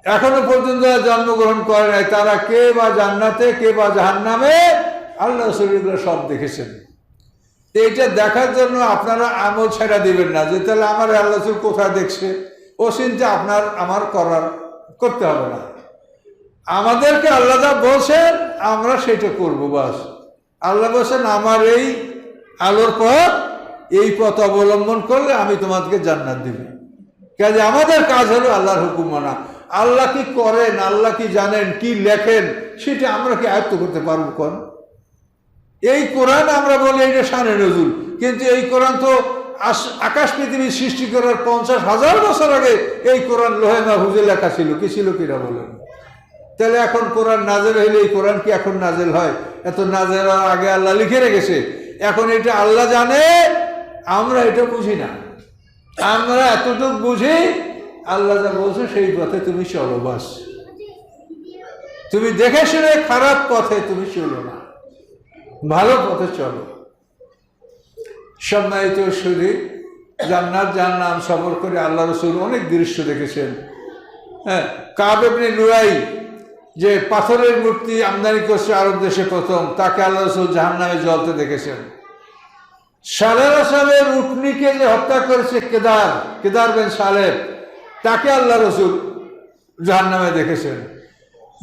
A: এখনো পর্যন্ত জন্মগ্রহণ করে নাই তারা, কে বা জান্নাতে কে বা জাহান্নামে, আল্লাহ রসুল সব দেখেছেন। এইটা দেখার জন্য আপনারা আমল ছেড়া দিবেন না যে তাহলে আমার আল্লাহ রসুল কোথায় দেখছে, ও চিন্তা আপনার আমার করতে হবে না। আমাদেরকে আল্লাহ যা বলছেন আমরা সেটা করবো, বাস। আল্লাহ বলছেন আমার এই আলোর পথ, এই পথ অবলম্বন করলে আমি তোমাদেরকে জান্নাত দিব। কাজে আমাদের কাজ হলো আল্লাহর হুকুম মানা। আল্লাহ কি করেন, আল্লাহ কি জানেন, কি লেখেন, সেটা আমরা কি আয়ত্ত করতে পারবো? কোন এই কোরআন আমরা বলি এটা শানে নজুল, কিন্তু এই কোরআন তো আকাশ পৃথিবী সৃষ্টি করার 50,000 বছর আগে এই কোরআন লোহে মাহফুজে লেখা ছিল। কি ছিল কিনা বলেন? তাহলে এখন কোরআন নাজেল হইলে এই কোরআন কি এখন নাজেল হয়? এত নাজেল আগে আল্লাহ লিখে রেখেছে। এখন এটা আল্লাহ জানে, আমরা এটা বুঝি না। আমরা এতটুকু বুঝি আল্লাহ যা বলছে সেই পথে তুমি চলো, বাস। তুমি দেখে শুনে খারাপ পথে তুমি চলো না, ভালো পথে চলো। সম্মানিত শুধু জান্নাত জাহান্নাম সফর করে আল্লাহ রসুল অনেক দৃশ্য দেখেছেন। হ্যাঁ, কাব ইবনে লুআই যে পাথরের মূর্তি আমদানি করছে আরব দেশে প্রথম, তাকে আল্লাহ রসুল জাহান্নামে জ্বলতে দেখেছেন। সালের উটনিকে যে হত্যা করেছে কেদার বিন সালেহ, তাকে আল্লাহ রসুল জাহান্নামে দেখেছেন।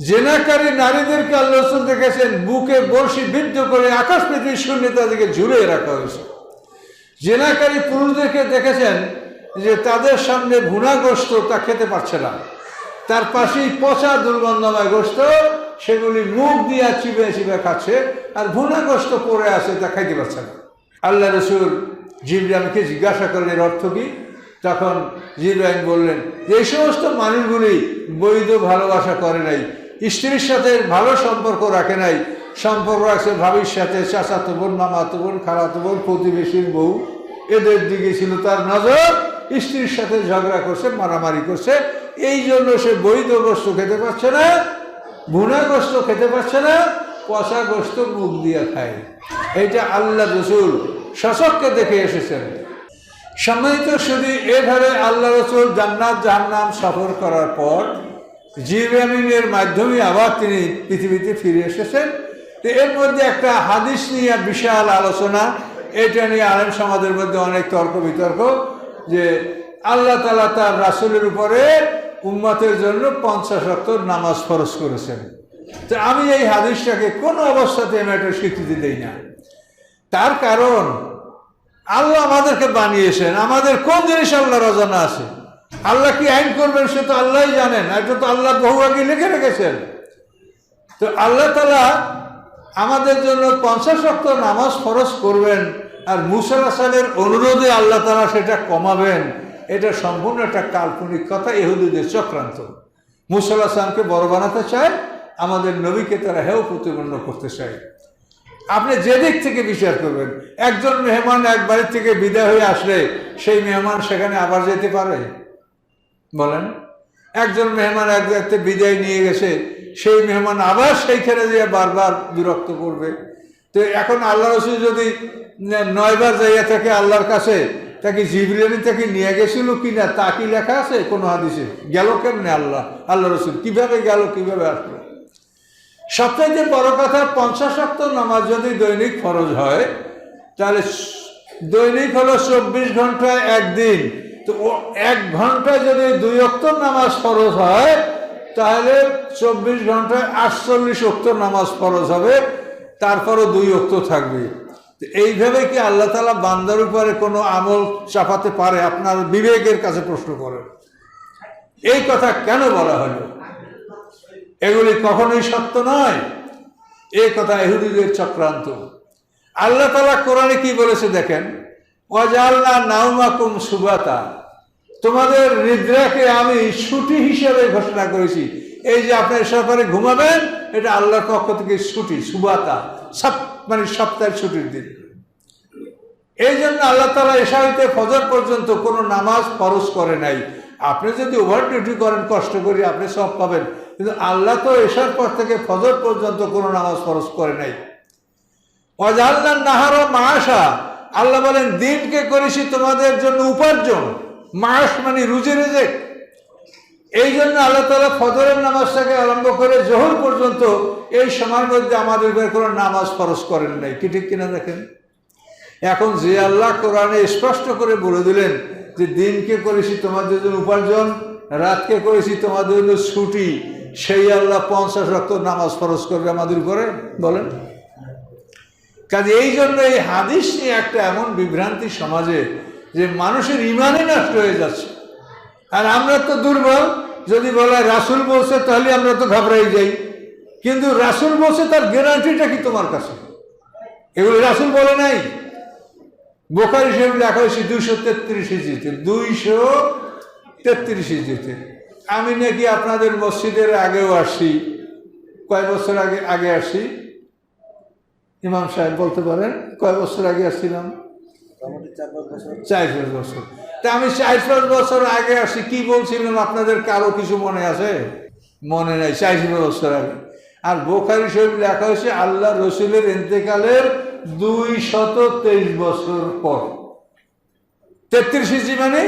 A: জেনাকারী নারীদেরকে আল্লাহ রসুল দেখেছেন বুকে বর্ষি বিদ্ধ করে আকাশ পৃথিবীর শূন্যে তাদেরকে ঝুলিয়ে রাখা হয়েছে। জেনাকারী পুরুষদেরকে দেখেছেন যে তাদের সামনে ভুনা গোশত তা খেতে পারছে না, তার পাশেই পচা দুর্গন্ধময় গোশত, সেগুলি মুখ দিয়ে চিবে চিবে খাচ্ছে, আর ভুনা গোশত পড়ে আছে তা খাইতে পারছে না। আল্লাহ রসুল জিবরাইলকে জিজ্ঞাসা করলেন এর অর্থ কি? তখন জিবরাইল বললেন যে এই সমস্ত মানুষগুলি বৈধ ভালোবাসা করে নাই, স্ত্রীর সাথে ভালো সম্পর্ক রাখে নাই, সম্পর্ক রাখছে ভাবির সাথে, চাচাতো বোন, মামাতো বোন, খালাতো বোন, প্রতিবেশীর বউ, এদের দিকে ছিল তার নজর। স্ত্রীর সাথে ঝগড়া করছে, মারামারি করছে, এই জন্য সে বৈধ গোশত খেতে পারছে না, ভুনা গোশত খেতে পারছে না, পচা গোশত মুখ দিয়ে খায়। এইটা আল্লাহ রসুল শাসককে দেখে এসেছেন। সম্মানিত শুধু এভাবে আল্লাহ রসুল জান্নাত জাহান্নাম সফর করার পর জিবরাইলের মাধ্যমে আবার তিনি পৃথিবীতে ফিরে এসেছেন। তো এর মধ্যে একটা হাদিস নিয়ে বিশাল আলোচনা, এটা নিয়ে আলেম সমাজের মধ্যে অনেক তর্ক বিতর্ক যে আল্লাহ তাআলা তার রাসূলের উপরে উম্মতের জন্য 50 ওয়াক্ত নামাজ ফরজ করেছেন। তো আমি এই হাদিসটাকে কোনো অবস্থাতে আমি একটা স্বীকৃতি দেই না। তার কারণ আল্লাহ আমাদেরকে বানিয়েছেন, আমাদের কোন জিনিস আল্লাহ রাজানা আছে, আল্লাহ কি আইন করবেন সে তো আল্লাহই জানেন, এটা তো আল্লাহ বহু আগে লিখে রেখেছেন। তো আল্লাহ তাআলা আমাদের জন্য 50 ওয়াক্ত নামাজ ফরজ করবেন, আর মুসা আলাইহিস সালামের অনুরোধে আল্লাহ তাআলা সেটা কমাবেন, এটা সম্পূর্ণ একটা কাল্পনিক কথা, ইহুদিদের চক্রান্ত। মুসা আলাইহিস সালামকে বড় বানাতে চায়, আমাদের নবীকে তারা হেয় প্রতিপন্ন করতে চায়। আপনি যে দিক থেকে বিচার করবেন, একজন মেহমান এক বাড়ি থেকে বিদায় হয়ে আসলে সেই মেহমান সেখানে আবার যেতে পারে? বলেন, একজন মেহমান এক জায়গাতে বিদায় নিয়ে গেছে, সেই মেহমান আবার সেইখানে যেয়ে বারবার বিরক্ত করবে। তো এখন আল্লাহ রসুল যদি 9 বার যাইয়া থাকে আল্লাহর কাছে, তাকে জিবরাইল তাকে নিয়ে গেছিল কিনা তা কি লেখা আছে কোনো হাদিসে? গেল কেমনে আল্লাহ রসুল কিভাবে গেল, কিভাবে আসলো? সবচাইতে বড় কথা, 50 ওয়াক্ত নামাজ যদি দৈনিক ফরজ হয়, তাহলে দৈনিক হলো 24 ঘন্টায় একদিন। তো 1 ঘন্টায় যদি 2 ওয়াক্ত নামাজ ফরজ হয়, তাহলে 24 ঘন্টায় 48 ওয়াক্ত নামাজ ফরজ হবে, তারপরও 2 ওয়াক্ত থাকবে। এইভাবে কি আল্লাহ তাআলা বান্দার উপরে কোনো আমল চাপাতে পারে? আপনার বিবেকের কাছে প্রশ্ন করেন, এই কথা কেন বলা হলো? এগুলি কখনোই সত্য নয়, এই কথা ইহুদিদের চক্রান্ত। আল্লাহ তাআলা কোরআনে কি বলেছে দেখেন, ওয়াজআলনা নাওমাকুম সুবাতা, তোমাদের নিদ্রাকে আমি ছুটি হিসেবে ঘোষণা করেছি। এই যে আপনার সরকারে ঘুমাবেন, এটা আল্লাহর পক্ষ থেকে ছুটি, সুবাতা, মানে সপ্তাহের ছুটির দিন। এই জন্য আল্লাহ তাআলা এশা হইতে ফজর পর্যন্ত কোনো নামাজ ফরজ করে নাই। আপনি যদি ওভার ডিউটি করেন কষ্ট করে, আপনি সব পাবেন, কিন্তু আল্লাহ তো এশার পর থেকে ফজর পর্যন্ত কোনো নামাজ ফরজ করে নাই। ওয়াজআলনান নাহারা মাআশা, আল্লাহ বলেন দিনকে করেছি তোমাদের জন্য উপার্জন। মাস মানে রুজি রিজিক। এই জন্য আল্লাহ তাআলা ফজরের নামাজটাকে আরম্ভ করে জোহর পর্যন্ত এই সময়ের মধ্যে আমাদের কোনো নামাজ ফরজ করেন নাই। কি ঠিক কিনা দেখেন। এখন যে আল্লাহ কোরআনে স্পষ্ট করে বলে দিলেন যে দিনকে করেছি তোমাদের জন্য উপার্জন, রাতকে করেছি তোমাদের জন্য ছুটি, সেই আল্লাহ 50 ওয়াক্ত নামাজ ফরজ করবে আমাদের উপরে? বলেন। কাজে এই জন্য এই হাদিস নিয়ে একটা এমন বিভ্রান্তি সমাজে যে মানুষের ইমানই নষ্ট হয়ে যাচ্ছে। আর আমরা তো দুর্বল, যদি বলা রাসূল বলছে তাহলে আমরা তো ঘাবড়াই যাই, কিন্তু রাসূল বলছে তার গ্যারান্টিটা কি তোমার কাছে? এগুলো রাসূল বলে নাই। বুখারী শরীফ লেখা হয়েছে 233 হিজরিতে, 233 হিজরিতে। আমি নাকি আপনাদের মসজিদের আগেও আসি, কয় বছর আগে আসি? ইমাম সাহেব বলতে পারেন কয় বছর আগে আসছিলাম? 4-5 বছর। তা আমি 4-5 বছর আগে আসি, কি বলছিলাম আপনাদের কারো কিছু মনে আছে? মনে নাই। 4-5 বছর আগে। আর বুখারী শরীফ লেখা হয়েছে আল্লাহ রসুলের ইন্তেকালের 223 বছর পর। 33 হিজরি মানে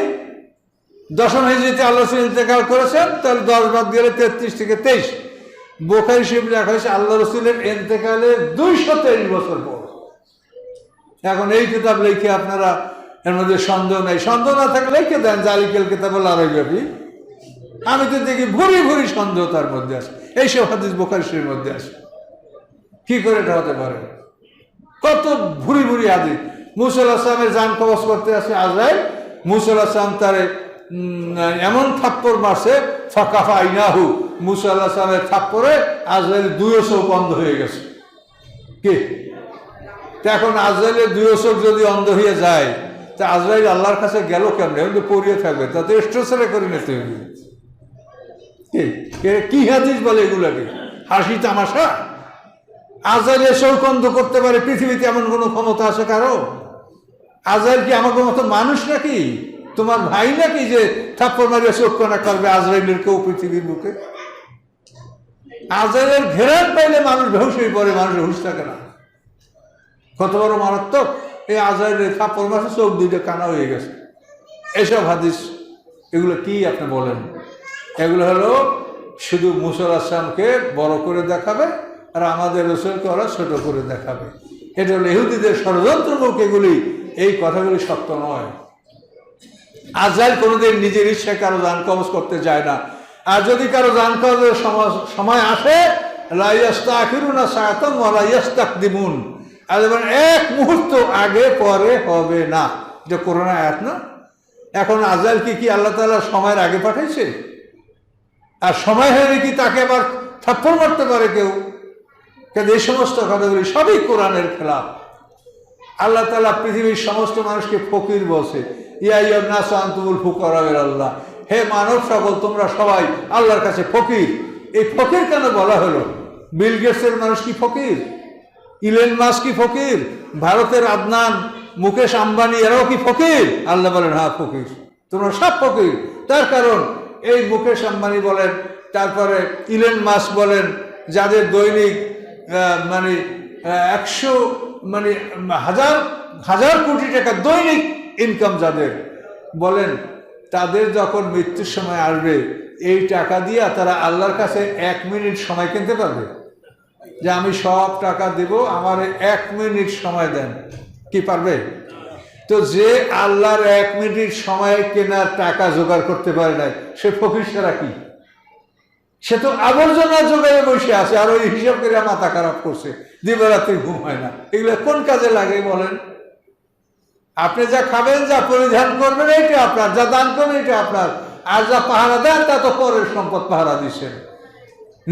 A: 10ম হিজরিতে আল্লাহ রসুল ইন্তেকাল করেছেন, তাহলে 10 বাদ গেলে 33 থেকে 23। বুখারী শরীফ লেখা হয়েছে আল্লাহ রসুলের ইন্তেকালের 223 বছর পর। এখন এই কিতাব লিখে আপনারা এর মধ্যে সন্দেহ নাই, সন্দেহ না থাকলে লিখে দেন জালিকাল কিতাবুল আরাবিয়্যি। আমি তো দেখি ভুরি ভুরি সন্দেহ তার মধ্যে আছে, এইসব হাদিস বুখারী শরীফের মধ্যে আছে। কি করে এটা হতে পারে? কত ভুরি ভুরি হাদিস। মুসা আলাইহিস সালামের জান কবজ করতে আসে আজরাইল, মুসা আলাইহিস সালাম তারে এমন থাপ্পড় মারছে, ফাকাফা আইনাহু, মুসা আলাইহিস সালামের থাপ্পড়ে আজরাইল 2 চোখ অন্ধ হয়ে গেছে। কি এখন আজরাইলের 2 চোখ যদি অন্ধ হয়ে যায়, তা আজরাইল আল্লাহর কাছে গেল কেমনে? এমনি পড়িয়ে থাকবে, তাতে স্ট্রেসরে করে নিতে হবে। কি হাদিস বলে এগুলাকে? হাসি তামাশা? আজরাইলের চোখ অন্ধ করতে পারে পৃথিবীতে এমন কোনো ক্ষমতা আছে কারো? আজরাইল কি আমাদের মতো মানুষ নাকি? তোমার ভাই নাকি যে থাপ্পড় মারিয়ে চোখ কানা করবে আজরাইলের কেউ পৃথিবীর বুকে? আজরাইলের ঘেরান পাইলে মানুষ বেহুশ হয়ে পড়ে, মানুষের হুঁশ থাকে না। কত বড় মারাত্মক! এই আজরাইলের থাপ্পড় মারছে, চোখ 2টা কানা হয়ে গেছে। এসব হাদিস এগুলো কি আপনি বলেন? এগুলো হলো শুধু মুসা আলাইহিস সালামকে বড় করে দেখাবে, আর আমাদের রাসূলকে ওরা ছোট করে দেখাবে। এটা হলো ইহুদিদের ষড়যন্ত্রমূলক এগুলি। এই কথাগুলি সত্য নয়। আজরাইল কোনোদিন নিজের ইচ্ছায় কারো জান কবজ করতে যায় না। আর যদি কারো জান কবজের সময় আসে, লা ইস্তাখিরুনা সাআতান ওয়া লা ইস্তাকদিমুন, আর এক মুহূর্ত আগে পরে হবে না। এটা কোরআন আয়াত না? এখন আজরাইল কি আল্লাহ তাআলা সময়ের আগে পাঠাইছে? আর সময় হলে কি তাকে আবার থাপ্পড় মারতে পারে কেউ? কিন্তু এই সমস্ত কথাগুলি সবই কোরআনের খেলাফ। আল্লাহ তাআলা পৃথিবীর সমস্ত মানুষকে ফকির বলছে, ইয়া আইয়ুহান নাসু আনতুমুল ফুকারা ইলাল্লাহ, হে মানব সকল তোমরা সবাই আল্লাহর কাছে ফকির। এই ফকির কেন বলা হলো? বিল গেটসের মানুষ কি ফকির? ইলন মাস্ক কি ফকির? ভারতের আদনান, মুকেশ আম্বানি এরাও কি ফকির? আল্লাহ বলেন হ্যাঁ ফকির, তোমরা সব ফকির। তার কারণ এই মুকেশ আম্বানি বলেন, তারপরে ইলন মাস্ক বলেন, যাদের দৈনিক 100 কোটি টাকা দৈনিক ইনকাম যাদের, বলেন তাদের যখন মৃত্যুর সময় আসবে, এই টাকা দিয়ে তারা আল্লাহর কাছে 1 মিনিট সময় কিনতে পারবে? যে আমি সব টাকা দেব, আমার 1 মিনিট সময় দেন, কি পারবে? তো যে আল্লাহর 1 মিনিট সময় কেনার টাকা জোগাড় করতে পারে না, সে ফকির ছাড়া কি? সে তো আবর্জনা জোগাড়ে বসে আছে, আর ওই হিসাব করে মাথা খারাপ করছে, দিবারাত্রি ঘুম হয় না। এগুলো কোন কাজে লাগে বলেন? আপনি যা খাবেন, যা পরিধান করবেন, এইটা আপনার, যা দান করবেন এটা আপনার, আর যা পাহারা দেন তা তো পরের সম্পদ পাহারা দিচ্ছেন।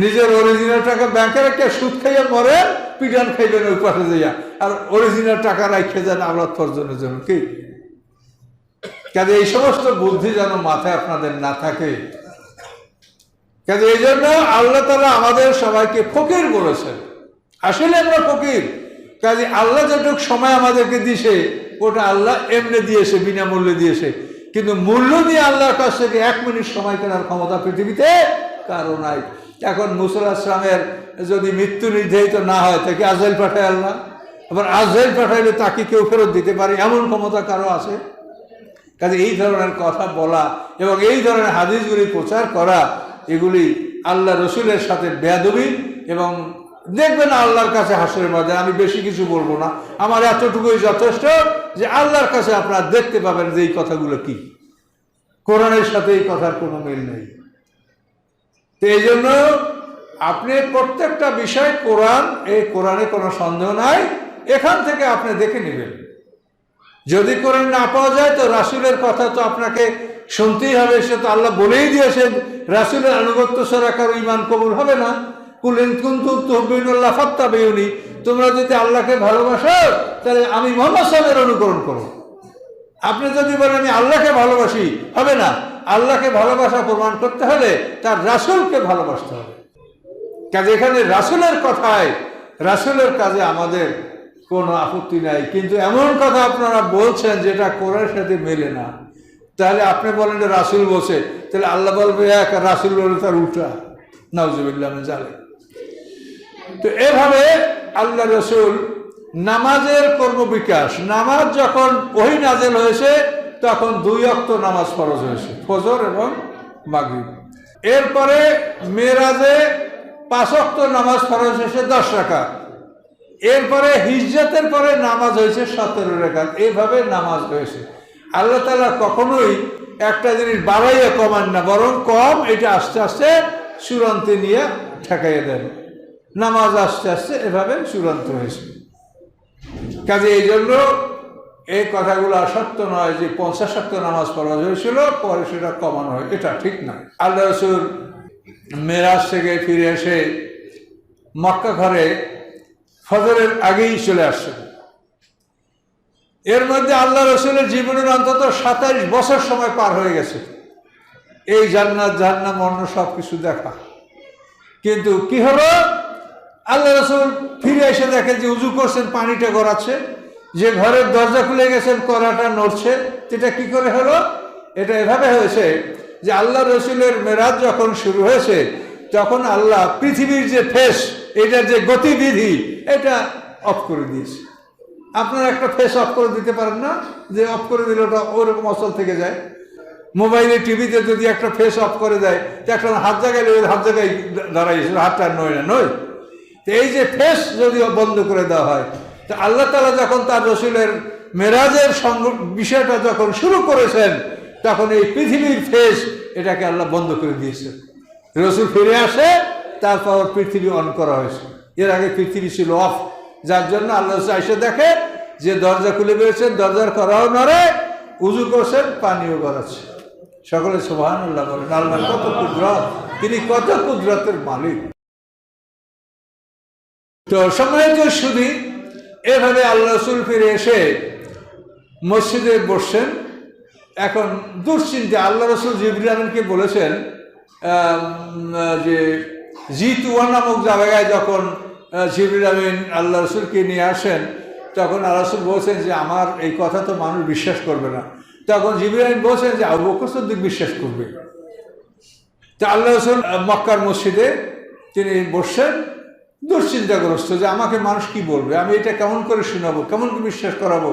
A: নিজের অরিজিনাল টাকা ব্যাংকে রেখে সুদ খাইয়া মরে, পিটান খাইবেন ওই পাশে যাইয়া, আর অরিজিনাল টাকা রাখে যান আওলাদ ফরজনের জন্য। কি কাজে এই সমস্ত বুদ্ধি যেন মাথায় আপনাদের না থাকে। কাজে এই জন্য আল্লাহ তাআলা আমাদের সবাইকে ফকির বলেছেন। আসলে আমরা ফকির। কাজে আল্লাহ যেটুকু সময় আমাদেরকে দিয়েছে ওটা আল্লাহ এমনি দিয়েছে, বিনামূল্যে দিয়েছে। কিন্তু মূল্য দিয়ে আল্লাহর কাছ থেকে 1 মিনিট সময় কেনার ক্ষমতা পৃথিবীতে কারো নাই। এখন মুসা আলাইহিস সালামের যদি মৃত্যু নির্ধারিত না হয় তাকে আজরাইল পাঠায় আল্লাহ, আবার আজরাইল পাঠাইলে তাকে কেউ ফেরত দিতে পারে এমন ক্ষমতা কারো আছে? কাজে এই ধরনের কথা বলা এবং এই ধরনের হাদিসগুলি প্রচার করা, এগুলি আল্লাহ রসুলের সাথে বেয়াদবি। এবং দেখবেন আল্লাহর কাছে হাসরের মধ্যে, আমি বেশি কিছু বলবো না, আমার এতটুকুই যথেষ্ট যে আল্লাহর কাছে আপনারা দেখতে পাবেন যে এই কথাগুলো কি, কোরআনের সাথে এই কথার কোনো মিল নেই। তো এই জন্য আপনি প্রত্যেকটা বিষয় কোরআন, এই কোরআনে কোনো সন্দেহ নাই, এখান থেকে আপনি দেখে নেবেন। যদি কোরআন না পাওয়া যায় তো রাসূলের কথা তো আপনাকে শুনতেই হবে, সে তো আল্লাহ বলেই দিয়েছেন রাসূলের আনুগত্য ছাড়া কারো ঈমান কবুল হবে না। কুল ইন কুনতুম তুহিব্বুনাল্লাহ ফাত্তাবিউনি, তোমরা যদি আল্লাহকে ভালোবাসো তাহলে আমি মুহাম্মদ সাল্লাল্লাহু আলাইহি অনুকরণ করো। আপনি যদি বলেন আমি আল্লাহকে ভালোবাসি, হবে না। আল্লাহকে ভালোবাসা প্রমাণ করতে হলে তার রাসূলকে ভালোবাসতে হবে। কাজে এখানে রাসূলের কথায়, রাসূলের কাজে আমাদের কোনো আপত্তি নাই, কিন্তু এমন কথা আপনারা বলছেন যেটা কোরআনের সাথে মেলে না, তাহলে আপনি বলেন যে রাসূল বলছে, তাহলে আল্লাহ বলবে এক, রাসূল বলে তার উল্টা, নাউযুবিল্লাহ মিন যালিক। তো এভাবে আল্লাহ রসুল নামাজের কর্মবিকাশ, নামাজ যখন ওহী নাযিল হয়েছে তখন 2 ওয়াক্ত নামাজ ফরজ হয়েছে, ফজর এবং মাগরিব। এরপরে মেরাজে 5 ওয়াক্ত নামাজ ফরজ হয়েছে 10 রাকাত। এরপরে হিজরতের পরে নামাজ হয়েছে 17 রাকাত। এইভাবে নামাজ হয়েছে। আল্লাহ তাআলা কখনোই একটা জিনিস বাড়াইয়া কমান না, বরং কম, এটা আস্তে আস্তে চূড়ান্তে নিয়ে ঠেকাইয়া দেন। নামাজ আস্তে আস্তে এভাবে চূড়ান্ত হয়েছে। কাজে এই জন্য এই কথাগুলো সত্য নয় যে 50 ওয়াক্ত নামাজ ফরজ হয়েছিল পরে সেটা কমানো হয়, এটা ঠিক নয়। আল্লাহ রাসূল মেরাজ থেকে ফিরে এসে মক্কা ঘরে ফজরের আগেই চলে আসছেন। এর মধ্যে আল্লাহ রসুলের জীবনের অন্তত 27 বছর সময় পার হয়ে গেছে এই জান্নাত জাহান্নাম অন্য সব কিছু দেখা। কিন্তু কি হলো, আল্লাহ রসুল ফিরে এসে দেখেন যে উজু করছেন, পানিটা গড়াচ্ছে, যে ঘরের দরজা খুলে গেছেন কড়াটা নড়ছে। এটা কি করে হলো? এটা এভাবে হয়েছে যে আল্লাহ রসুলের মেরাজ যখন শুরু হয়েছে তখন আল্লাহ পৃথিবীর যে ফেস, এটার যে গতিবিধি, এটা অফ করে দিয়েছে। আপনারা একটা ফেস অফ করে দিতে পারেন না, যে অফ করে দিলে ওটা ওরকম অচল থেকে যায়। মোবাইলে টিভিতে যদি একটা ফেস অফ করে দেয় তো একটা হাত জায়গায় হাত জায়গায় দাঁড়াইছে, হাতটা নয় না, নয়। তো এই যে ফেস যদি বন্ধ করে দেওয়া হয়, তো আল্লাহ তাআলা যখন তার রসুলের মেরাজের বিষয়টা যখন শুরু করেছেন তখন এই পৃথিবীর ফেস এটাকে আল্লাহ বন্ধ করে দিয়েছেন। রসুল ফিরে আসে, তারপর পৃথিবী অন করা হয়েছে। এর আগে পৃথিবী ছিল অফ, যার জন্য আল্লাহ এসে দেখে যে দরজা খুলে বেরিয়েছেন, দরজার করাও নড়ে, উজু করছেন, পানিও গড়াচ্ছে। সকলে সুবহানাল্লাহ বলেন। আল্লাহ কত কুদরত, তিনি কত কুদরতের মালিক। তো সম্মানিত শুধু এভাবে আল্লাহ রসুল ফিরে এসে মসজিদে বসছেন। এখন দুশ্চিন্তা, আল্লাহ রসুল জিবরিল আমিনকে বলেছেন যে জিতুয়া নামক জায়গায় যখন জিবরিল আমিন আল্লাহ রসুলকে নিয়ে আসেন তখন আল্লাহ রসুল বলছেন যে আমার এই কথা তো মানুষ বিশ্বাস করবে না। তখন জিবরিল আমিন বলছেন যে আবু বকর সিদ্দিক বিশ্বাস করবে। তো আল্লাহ রসুল মক্কার মসজিদে তিনি বসছেন দুশ্চিন্তাগ্রস্ত যে আমাকে মানুষ কি বলবে, আমি এটা কেমন করে শোনাবো, কেমন করে বিশ্বাস করাবো।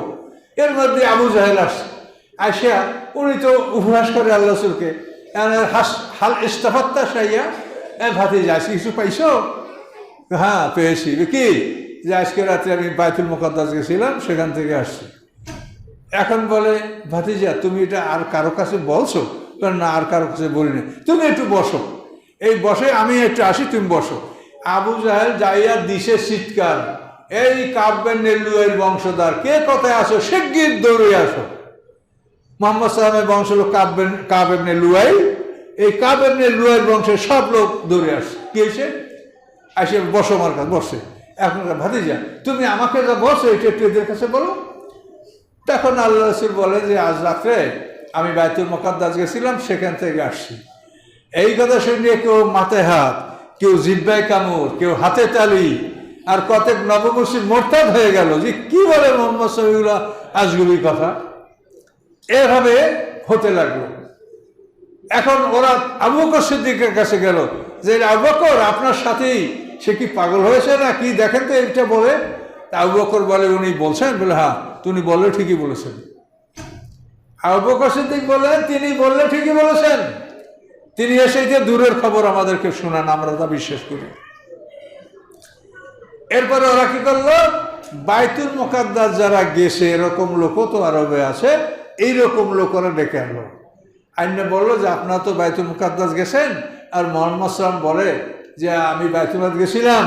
A: এর মধ্যে আবু জাহেল আসিয়া উনি তো উপহাস করে আল্লাহ রসুলকে, হাল ইস্তাফাত্তা সাইয়া, ভাতিজা কিছু পাইছো? হ্যাঁ পেয়েছি। কি? যে আজকে রাত্রে আমি বাইতুল মুকাদ্দাস গেছিলাম, সেখান থেকে আসছি। এখন বলে ভাতিজা তুমি এটা আর কারো কাছে বলছো? না, আর কারো কাছে বলিনি। তুমি একটু বসো, এই বসে আমি একটু আসি, তুমি বসো। আবু জাহেল যাইয়া দিশে চিৎকার, এই কাব ইবনে লুয়াইয়ের বংশধর, কে কোথায় আসো, শিগগির দৌড়ে আসো। মুহাম্মদ সাল্লামের বংশ হলো কাব ইবনে লুয়াই। এই কাব ইবনে লুয়াইয়ের বংশের সব লোক দৌড়ে আসছে। কি হয়েছে? আসে বসো আমার কাছে, বসে। এখন ভাতিজা তুমি আমাকে যা বসো এটা একটু এদের কাছে বলো। তখন আল্লাহ রাসূল বলে যে আজ রাত্রে আমি বাইতুল মুকাদ্দাস গেছিলাম, সেখান থেকে আসছি। এই কথা শুনিয়ে কেউ মাথায় হাত, কেউ জিহ্বায় কামড়, কেউ হাতে তালি, আর কতক নবমুসলিম মোরতাদ হয়ে গেল যে কি বলে মোহাম্মদ শফিউল্লাহ আজগুবি কথা। এভাবে হতে লাগলো। এখন ওরা আবু বকর সিদ্দিকের কাছে গেল যে আবু বকর আপনার সাথেই সে কি পাগল হয়েছে না কি, দেখেন তো এটা বলে। আবু বকর বলে উনি বলছেন, বলে হ্যাঁ তুমি বললে ঠিকই বলেছেন। আবু বকর সিদ্দিক বললেন তিনি বললে ঠিকই বলেছেন, তিনি এসে যে দূরের খবর আমাদেরকে শোনান, আমরা তা বিশ্বাস করি। এরপরে ওরা কি করলো, বাইতুল মুকাদ্দাস যারা গেছে এরকম লোকও তো আরবে আছে, এইরকম লোকেরা ডেকে আনলো। আইনে বললো যে আপনারা তো বাইতুল মুকাদ্দাস গেছেন, আর মোহাম্মদ সাল্লাম বলে যে আমি বাইতুল মুকাদ্দাস গেছিলাম,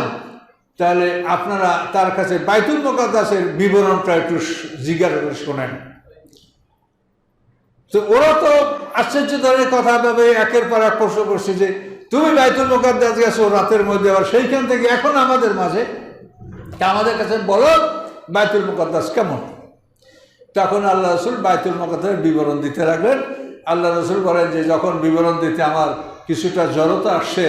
A: তাহলে আপনারা তার কাছে বাইতুল মুকাদ্দাসের বিবরণটা একটু জিজ্ঞাসা করে শোনেন। তো ওরা তো আশ্চর্য ধরনের কথা ভাবে একের পর এক প্রশ্ন করছে যে তুমি বাইতুল মুকাদ্দাস গেছো রাতের মধ্যে, আবার সেইখান থেকে এখন আমাদের মাঝে, তা আমাদের কাছে বলো বাইতুল মুকাদ্দাস কেমন। তখন আল্লাহ রসুল বাইতুল মুকাদ্দাসের বিবরণ দিতে লাগলেন। আল্লাহ রসুল বলেন যে যখন বিবরণ দিতে আমার কিছুটা জড়তা আসছে,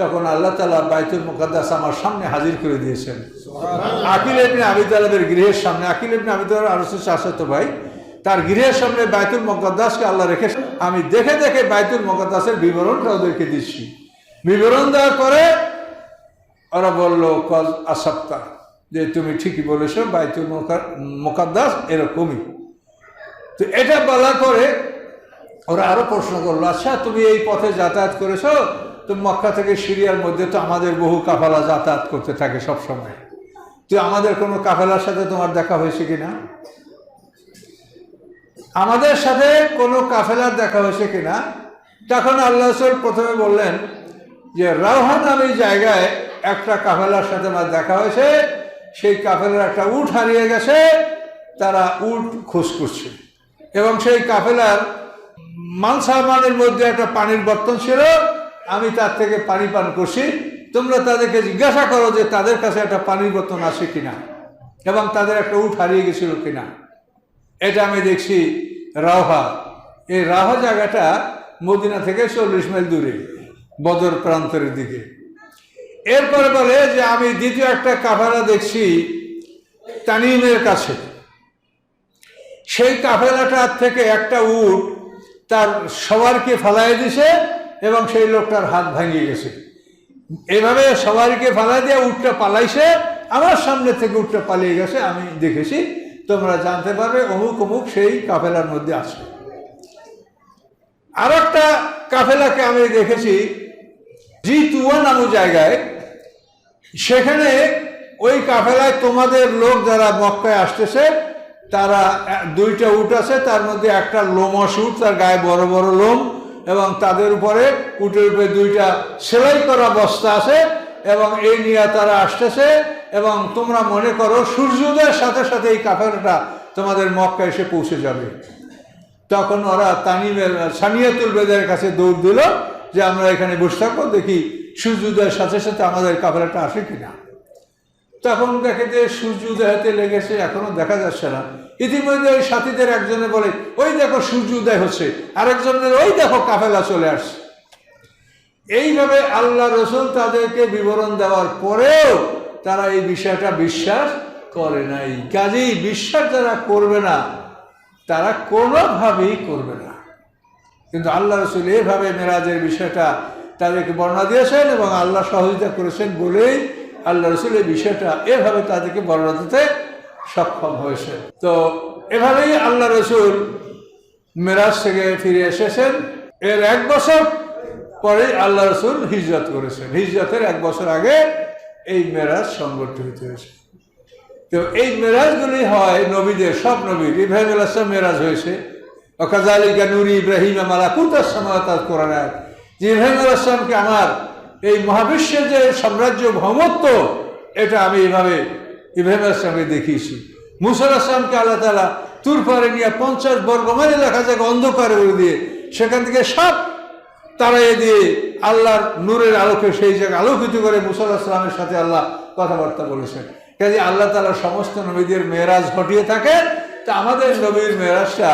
A: তখন আল্লাহ তাআলা বাইতুল মুকাদ্দাস আমার সামনে হাজির করে দিয়েছেন। আকিল ইবনে আবি তালেবের গৃহের সামনে, আকিল ইবনে আবি তালেব আর রাসূলের চাচাতো ভাই, তার গৃহের সামনে বাইতুল মুকাদ্দাসকে আল্লাহ রেখে আমি দেখে দেখে বাইতুল মুকাদ্দাসের বিবরণটা ওদেরকে দিচ্ছি। বিবরণ দেওয়ার পরে ওরা বলল কল আসাপ্তা, যে তুমি ঠিকই বলেছো, বাইতুল মুকাদ্দাস এরকমই। তো এটা বলার পরে ওরা আরো প্রশ্ন করলো, আচ্ছা তুমি এই পথে যাতায়াত করেছো, তো মক্কা থেকে সিরিয়ার মধ্যে তো আমাদের বহু কাফেলা যাতায়াত করতে থাকে সব সময়, তো আমাদের কোনো কাফেলার সাথে তোমার দেখা হয়েছে কিনা, আমাদের সাথে কোনো কাফেলার দেখা হয়েছে কিনা। তখন আল্লাহ রাসূল প্রথমে বললেন যে রাওহা নামে জায়গায় একটা কাফেলার সাথে আমার দেখা হয়েছে, সেই কাফেলার একটা উট হারিয়ে গেছে, তারা উট খোঁজ করছে, এবং সেই কাফেলার মানসামানের মধ্যে একটা পানির বর্তন ছিল, আমি তার থেকে পানি পান করছি, তোমরা তাদেরকে জিজ্ঞাসা করো যে তাদের কাছে একটা পানির বর্তন আছে কিনা, এবং তাদের একটা উট হারিয়ে গেছিল কিনা। এটা আমি দেখছি রাওহা। এই রাওহা জায়গাটা মদিনা থেকে 40 মাইল দূরে, বদর প্রান্তের দিকে। এরপরে বলে যে আমি দ্বিতীয় একটা কাফেলা দেখছি তানিমের কাছে, সেই কাফেলাটার থেকে একটা উট তার সওয়ারকে ফালাই দিছে, এবং সেই লোকটার হাত ভাঙিয়ে গেছে। এভাবে সওয়ারকে ফালাই দিয়ে উটটা পালাইছে, আমার সামনে থেকে উটটা পালিয়ে গেছে, আমি দেখেছি, তোমরা জানতে পারবে অমুক অমুক সেই কাফেলার মধ্যে আছে। আর একটা কাফেলাকে আমি দেখেছি জিতুয়া নামক জায়গায়, সেখানে ওই কাফেলায় তোমাদের লোক যারা মক্কায় আসতেছে, তারা দুইটা উট আছে, তার মধ্যে একটা লোমশ উট, তার গায়ে বড় বড় লোম, এবং তাদের উপরে উটের উপরে দুইটা সেলাই করা বস্তা আছে, এবং এই নিয়ে তারা আসতেছে, এবং তোমরা মনে করো সূর্যোদয়ের সাথে সাথে এই কাফেলাটা তোমাদের মক্কা এসে পৌঁছে যাবে। তখন ওরা তানিমের সানিয়াতুল বেদের কাছে দৌড় দিল যে আমরা এখানে বসে থাকবো, দেখি সূর্যোদয়ের সাথে সাথে আমাদের কাফেলাটা আসে কিনা। তখন দেখে যে সূর্য উদয় হতে লেগেছে, এখনো দেখা যাচ্ছে না। ইতিমধ্যে ওই সাথীদের একজনে বলে ওই দেখো সূর্য উদয় হচ্ছে, আরেকজনের ওই দেখো কাফেলা চলে আসছে। এইভাবে আল্লাহ রসুল তাদেরকে বিবরণ দেওয়ার পরেও তারা এই বিষয়টা বিশ্বাস করে নাই। কাজেই বিশ্বাস যারা করবে না তারা কোনোভাবেই করবে না। কিন্তু আল্লাহ রসুল এইভাবে মেরাজের বিষয়টা তাদেরকে বর্ণনা দিয়েছেন, এবং আল্লাহ সহযোগিতা করেছেন বলেই আল্লাহ রসুল এই বিষয়টা এভাবে তাদেরকে বর্ণনা দিতে সক্ষম হয়েছে। তো এভাবেই আল্লাহ রসুল মেরাজ থেকে ফিরে এসেছেন। এর 1 বছর পরে আল্লাহ রসুল হিজরত করেছেন। হিজরতের 1 বছর আগে এই মেরাজ সংগঠিত হয়েছে। তো এই মেরাজগুলি হয় নবীদের, সব নবীর। ইব্রাহিম আলাইহিস সালাম মেরাজ হয়েছে, ওয়াকাযালিকা নুরি ইব্রাহিমা মালাকুতাস সামাওয়াতি ওয়াল কোরআন, যে ইব্রাহিম আলাইহিস সালামকে আমার এই মহাবিশ্বের যে সাম্রাজ্য ভৌমত্ব, এটা আমি এইভাবে ইব্রাহিম আলাইহিস সালামকে দেখিয়েছি। মুসা আলাইহিস সালামকে আল্লাহ তাআলা তুর পারে নিয়ে 50 বর্গ মাইল দেখা যায় অন্ধকারে করে দিয়ে, সেখান থেকে সব তারাই দিয়ে আল্লাহর নূরের আলোকে সেই জায়গায় আলোকিত করে মুসা আলাইহিস সালামের সাথে আল্লাহ কথাবার্তা বলেছেন। কাজে আল্লাহ তাআলা সমস্ত নবীদের মেরাজ ঘটিয়ে থাকেন। তা আমাদের নবীর মেরাজটা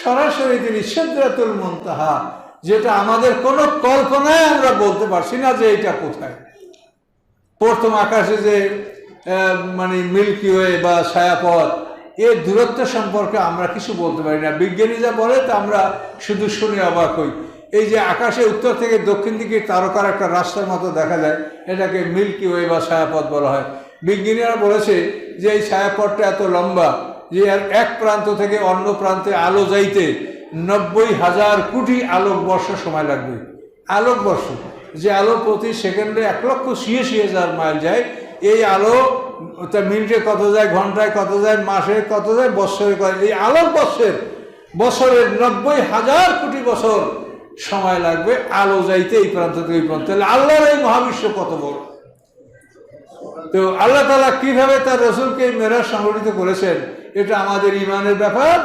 A: সরাসরি তিনি সিদরাতুল মুনতাহা, যেটা আমাদের কোনো কল্পনায় আমরা বলতে পারছি না যে এটা কোথায়। প্রথম আকাশে যে মানে মিল্কি ওয়ে বা ছায়াপথ, এর দূরত্ব সম্পর্কে আমরা কিছু বলতে পারি না। বিজ্ঞানী যা বলে তা আমরা শুধু শুনে অবাক হই। এই যে আকাশে উত্তর থেকে দক্ষিণ দিকে তারকার একটা রাস্তার মতো দেখা যায়, এটাকে মিল্কি ওয়ে বা ছায়াপথ বলা হয়। বিজ্ঞানীরা বলেছে যে এই ছায়াপথটা এত লম্বা যে আর এক প্রান্ত থেকে অন্য প্রান্তে আলো যাইতে 90,000 কোটি আলোকবর্ষ সময় লাগবে। আলোকবর্ষ, যে আলো প্রতি সেকেন্ডে 1,86,000 মাইল যায়, এই আলো মিনিটে কত যায়, ঘন্টায় কত যায়, মাসে কত যায়, বৎসরে কত, এই আলোকবর্ষের বছরের 90,000 কোটি বছর সময় লাগবে আলো যাইতে এই প্রান্ত থেকে এই প্রান্ত। তাহলে আল্লাহর এই মহাবিশ্ব কত বড়। তো আল্লাহ তাআলা কিভাবে তার রাসূলকে মেরাজ সংগঠিত করেছেন, এটা আমাদের ঈমানের ব্যাপার,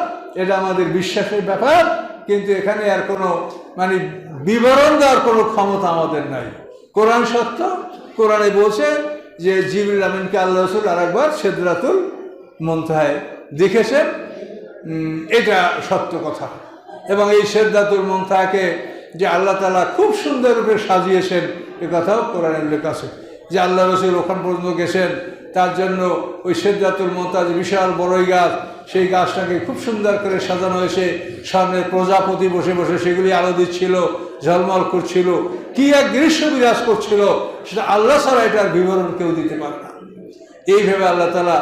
A: এটা আমাদের বিশ্বাসের ব্যাপার। কিন্তু এখানে আর কোনো মানে বিবরণ দেওয়ার কোনো ক্ষমতা আমাদের নাই। কোরআন সত্য, কোরআনে বলছে যে জিবরিল আমিনকে আল্লাহ রাসূল আরেকবার সিদরাতুল মুনতাহায় দেখেছেন, এটা সত্য কথা। এবং এই সিদরাতুল মুনতাহাকে যে আল্লাহ তাআলা খুব সুন্দর রূপে সাজিয়েছেন, এ কথাও কোরআনে উল্লেখ আছে যে আল্লাহ রাসূল ওখান পর্যন্ত গেছেন, তার জন্য ওই সিদরাতুল মুনতাহা যে বিশাল বড়ই গাছ, সেই গাছটাকে খুব সুন্দর করে সাজানো হয়েছে, সামনে প্রজাপতি বসে বসে সেগুলি আলো দিচ্ছিল, ঝলমল করছিল, কি এক দৃশ্য বিরাজ করছিল, সেটা আল্লাহ ছাড়া এটার বিবরণ কেউ দিতে পারে না। এইভাবে আল্লাহ তাআলা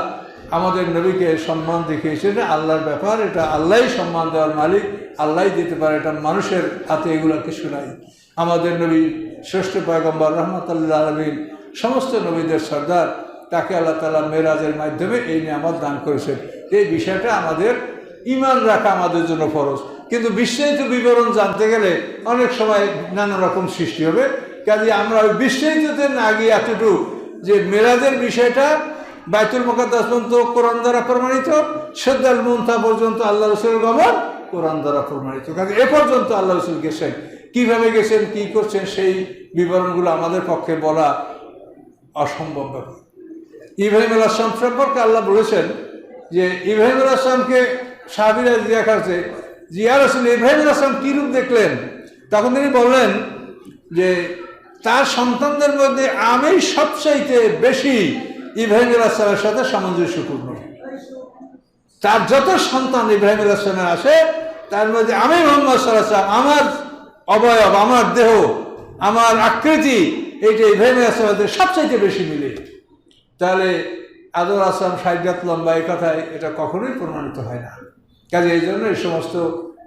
A: আমাদের নবীকে সম্মান দেখিয়েছে। এটা আল্লাহর ব্যাপার, এটা আল্লাহই সম্মান দেওয়ার মালিক, আল্লাহই দিতে পারে, এটা মানুষের হাতে এগুলো কিছু নাই। আমাদের নবী শ্রেষ্ঠ পয়গম্বর রাহমাতুল লিল আলামিন, সমস্ত নবীদের সর্দার, তাকে আল্লাহ তাআলা মেরাজের মাধ্যমে এই নিয়ামত দান করেছেন। এই বিষয়টা আমাদের ঈমান রাখা আমাদের জন্য ফরজ। কিন্তু বিস্তারিত বিবরণ জানতে গেলে অনেক সময় নানা রকম সৃষ্টি হবে। কাজে আমরা ওই বিস্তারিততে না গিয়ে এতটুকু যে মেরাজের বিষয়টা বাইতুল মুকাদ্দাস পর্যন্ত কোরআন দ্বারা প্রমাণিত, সিদরাতুল মুনতাহা পর্যন্ত আল্লাহ রাসূলের গমন কোরআন দ্বারা প্রমাণিত। কাজে এ পর্যন্ত আল্লাহ রাসূল গেছেন, কিভাবে গেছেন, কি করছেন, সেই বিবরণগুলো আমাদের পক্ষে বলা অসম্ভব ব্যাপার। ইব্রাহিম আলাইহিস সালাম সম্পর্কে আল্লাহ বলেছেন যে ইব্রাহিম আলাইহিস সালামকে সাহাবীরা জিজ্ঞাসা করছে যে ইয়া রাসূল, ইব্রাহিম আলাইহিস সালাম কী রূপ দেখলেন? তখন তিনি বললেন যে তার সন্তানদের মধ্যে আমি সবচাইতে বেশি ইব্রাহিম আলাইহিস সালামের সাথে সামঞ্জস্যপূর্ণ। তার যত সন্তান ইব্রাহিম আলাইহিস সালামের আছে, তার মধ্যে আমি মুহাম্মদ সাল্লাল্লাহু আলাইহি ওয়াসাল্লাম, আমার অবয়ব, আমার দেহ, আমার আকৃতি, এইটা ইব্রাহিম আলাইহিস সালামের সবচাইতে বেশি মিলে। তাহলে আদম আলাইহিস সালাম 60 হাত লম্বা, এই কথায় এটা কখনোই প্রমাণিত হয় না। কাজে এই জন্য এই সমস্ত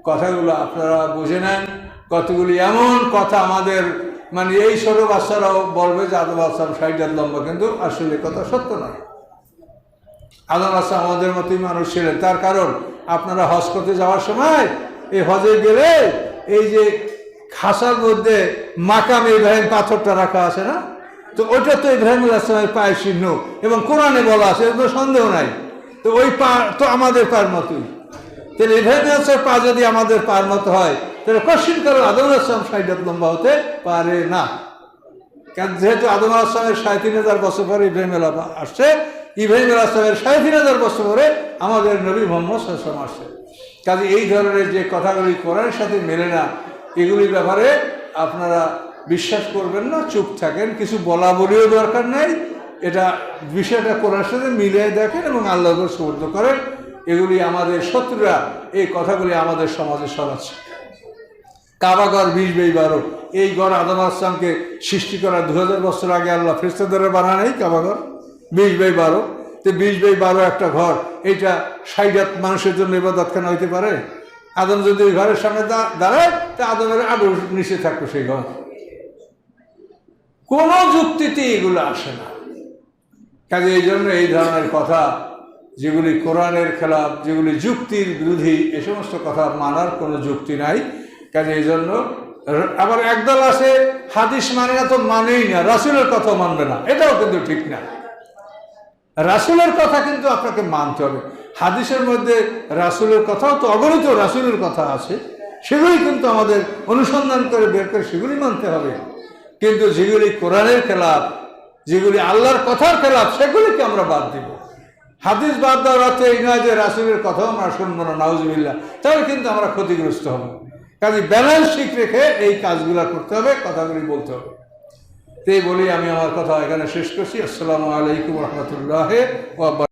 A: কথাগুলো আপনারা বুঝে নেন। কতগুলি এমন কথা আমাদের মানে এই ছোট বাচ্চারাও বলবে যে আদম আলাইহিস সালাম 60 হাত লম্বা, কিন্তু আসলে কথা সত্য নয়। আদম আলাইহিস সালাম আমাদের মতোই মানুষ ছিলেন। তার কারণ আপনারা হজ করতে যাওয়ার সময় এই হজে গেলে এই যে খাসার মধ্যে মাকাম ইব্রাহিম পাথরটা রাখা আছে না, তো ওইটা তো ইব্রাহিম আলাইহিস সালামের পায়ের চিহ্ন, এবং কোরআনে বলা আছে, এর কোনো সন্দেহ নাই। তো ওই পা তো আমাদের পায়ের মতোই। তাহলে ইব্রাহিম আলাইহিস সালামের পা যদি আমাদের পায়ের মতো হয়, তাহলে কোশ্চিন কারণ আদম আলাইহিস সালাম 60 হাত লম্বা হতে পারে না। কারণ যেহেতু আদম আলাইহিস সালামের 3,500 বছর পরে ইব্রাহিম আলাইহিস সালাম আসছে, ইব্রাহিম আলাইহিস সালামের 3,500 বছর পরে আমাদের নবী মুহাম্মদ সাল্লাল্লাহু আলাইহি ওয়াসাল্লাম আসছে। কাজে এই ধরনের যে কথাগুলি কোরআনের সাথে মেলে না, এগুলির ব্যাপারে আপনারা বিশ্বাস করবেন না, চুপ থাকেন, কিছু বলা বলিও দরকার নাই। এটা বিষয়টা কোরআনের সাথে মিলিয়ে দেখেন এবং আল্লাহকে সুবর্দ করেন। এগুলি আমাদের শত্রুরা এই কথাগুলি আমাদের সমাজে ছড়াচ্ছে। কাবাঘর 20/12, এই ঘর আদম আলাইহিস সালামকে সৃষ্টি করার 2000 বছর আগে আল্লাহ ফেরেশতাদের বানায় নাই কাবাঘর 20/12। তো 20/12 একটা ঘর, এইটা 60 হাত মানুষের জন্য ইবাদতখানা হইতে পারে? আদম যদি ওই ঘরের সামনে দাঁড়ায়, তা আদমের আদর নিচে থাকতো সেই ঘর। কোনো যুক্তিতে এগুলো আসে না। কাজে এই জন্য এই ধরনের কথা যেগুলি কোরআনের খেলাফ, যেগুলি যুক্তির বিরোধী, এ সমস্ত কথা মানার কোনো যুক্তি নাই। কাজে এই জন্য আবার একদল আছে হাদিস মানে না, তো মানেই না, রাসূলের কথা মানবে না, এটাও কিন্তু ঠিক না। রাসূলের কথা কিন্তু আপনাকে মানতে হবে। হাদিসের মধ্যে রাসূলের কথাও তো অগণিত রাসূলের কথা আছে, সেগুলি কিন্তু আমাদের অনুসন্ধান করে বের করে সেগুলি মানতে হবে। কিন্তু যেগুলি কোরআনের খেলাফ, যেগুলি আল্লাহর কথার খেলাফ, সেগুলিকে আমরা বাদ দিব। হাদিস বাদ দেওয়ার অর্থ এই নয় যে রাসূলের কথাও আমরা শুনবো না, নাউজুবিল্লাহ, তাহলে কিন্তু আমরা ক্ষতিগ্রস্ত হব। কাজে ব্যালেন্স ঠিক রেখে এই কাজগুলো করতে হবে, কথাগুলি বলতে হবে। তাই বলি আমি আমার কথা এখানে শেষ করছি। আসসালামু আলাইকুম রহমতুল্লাহ।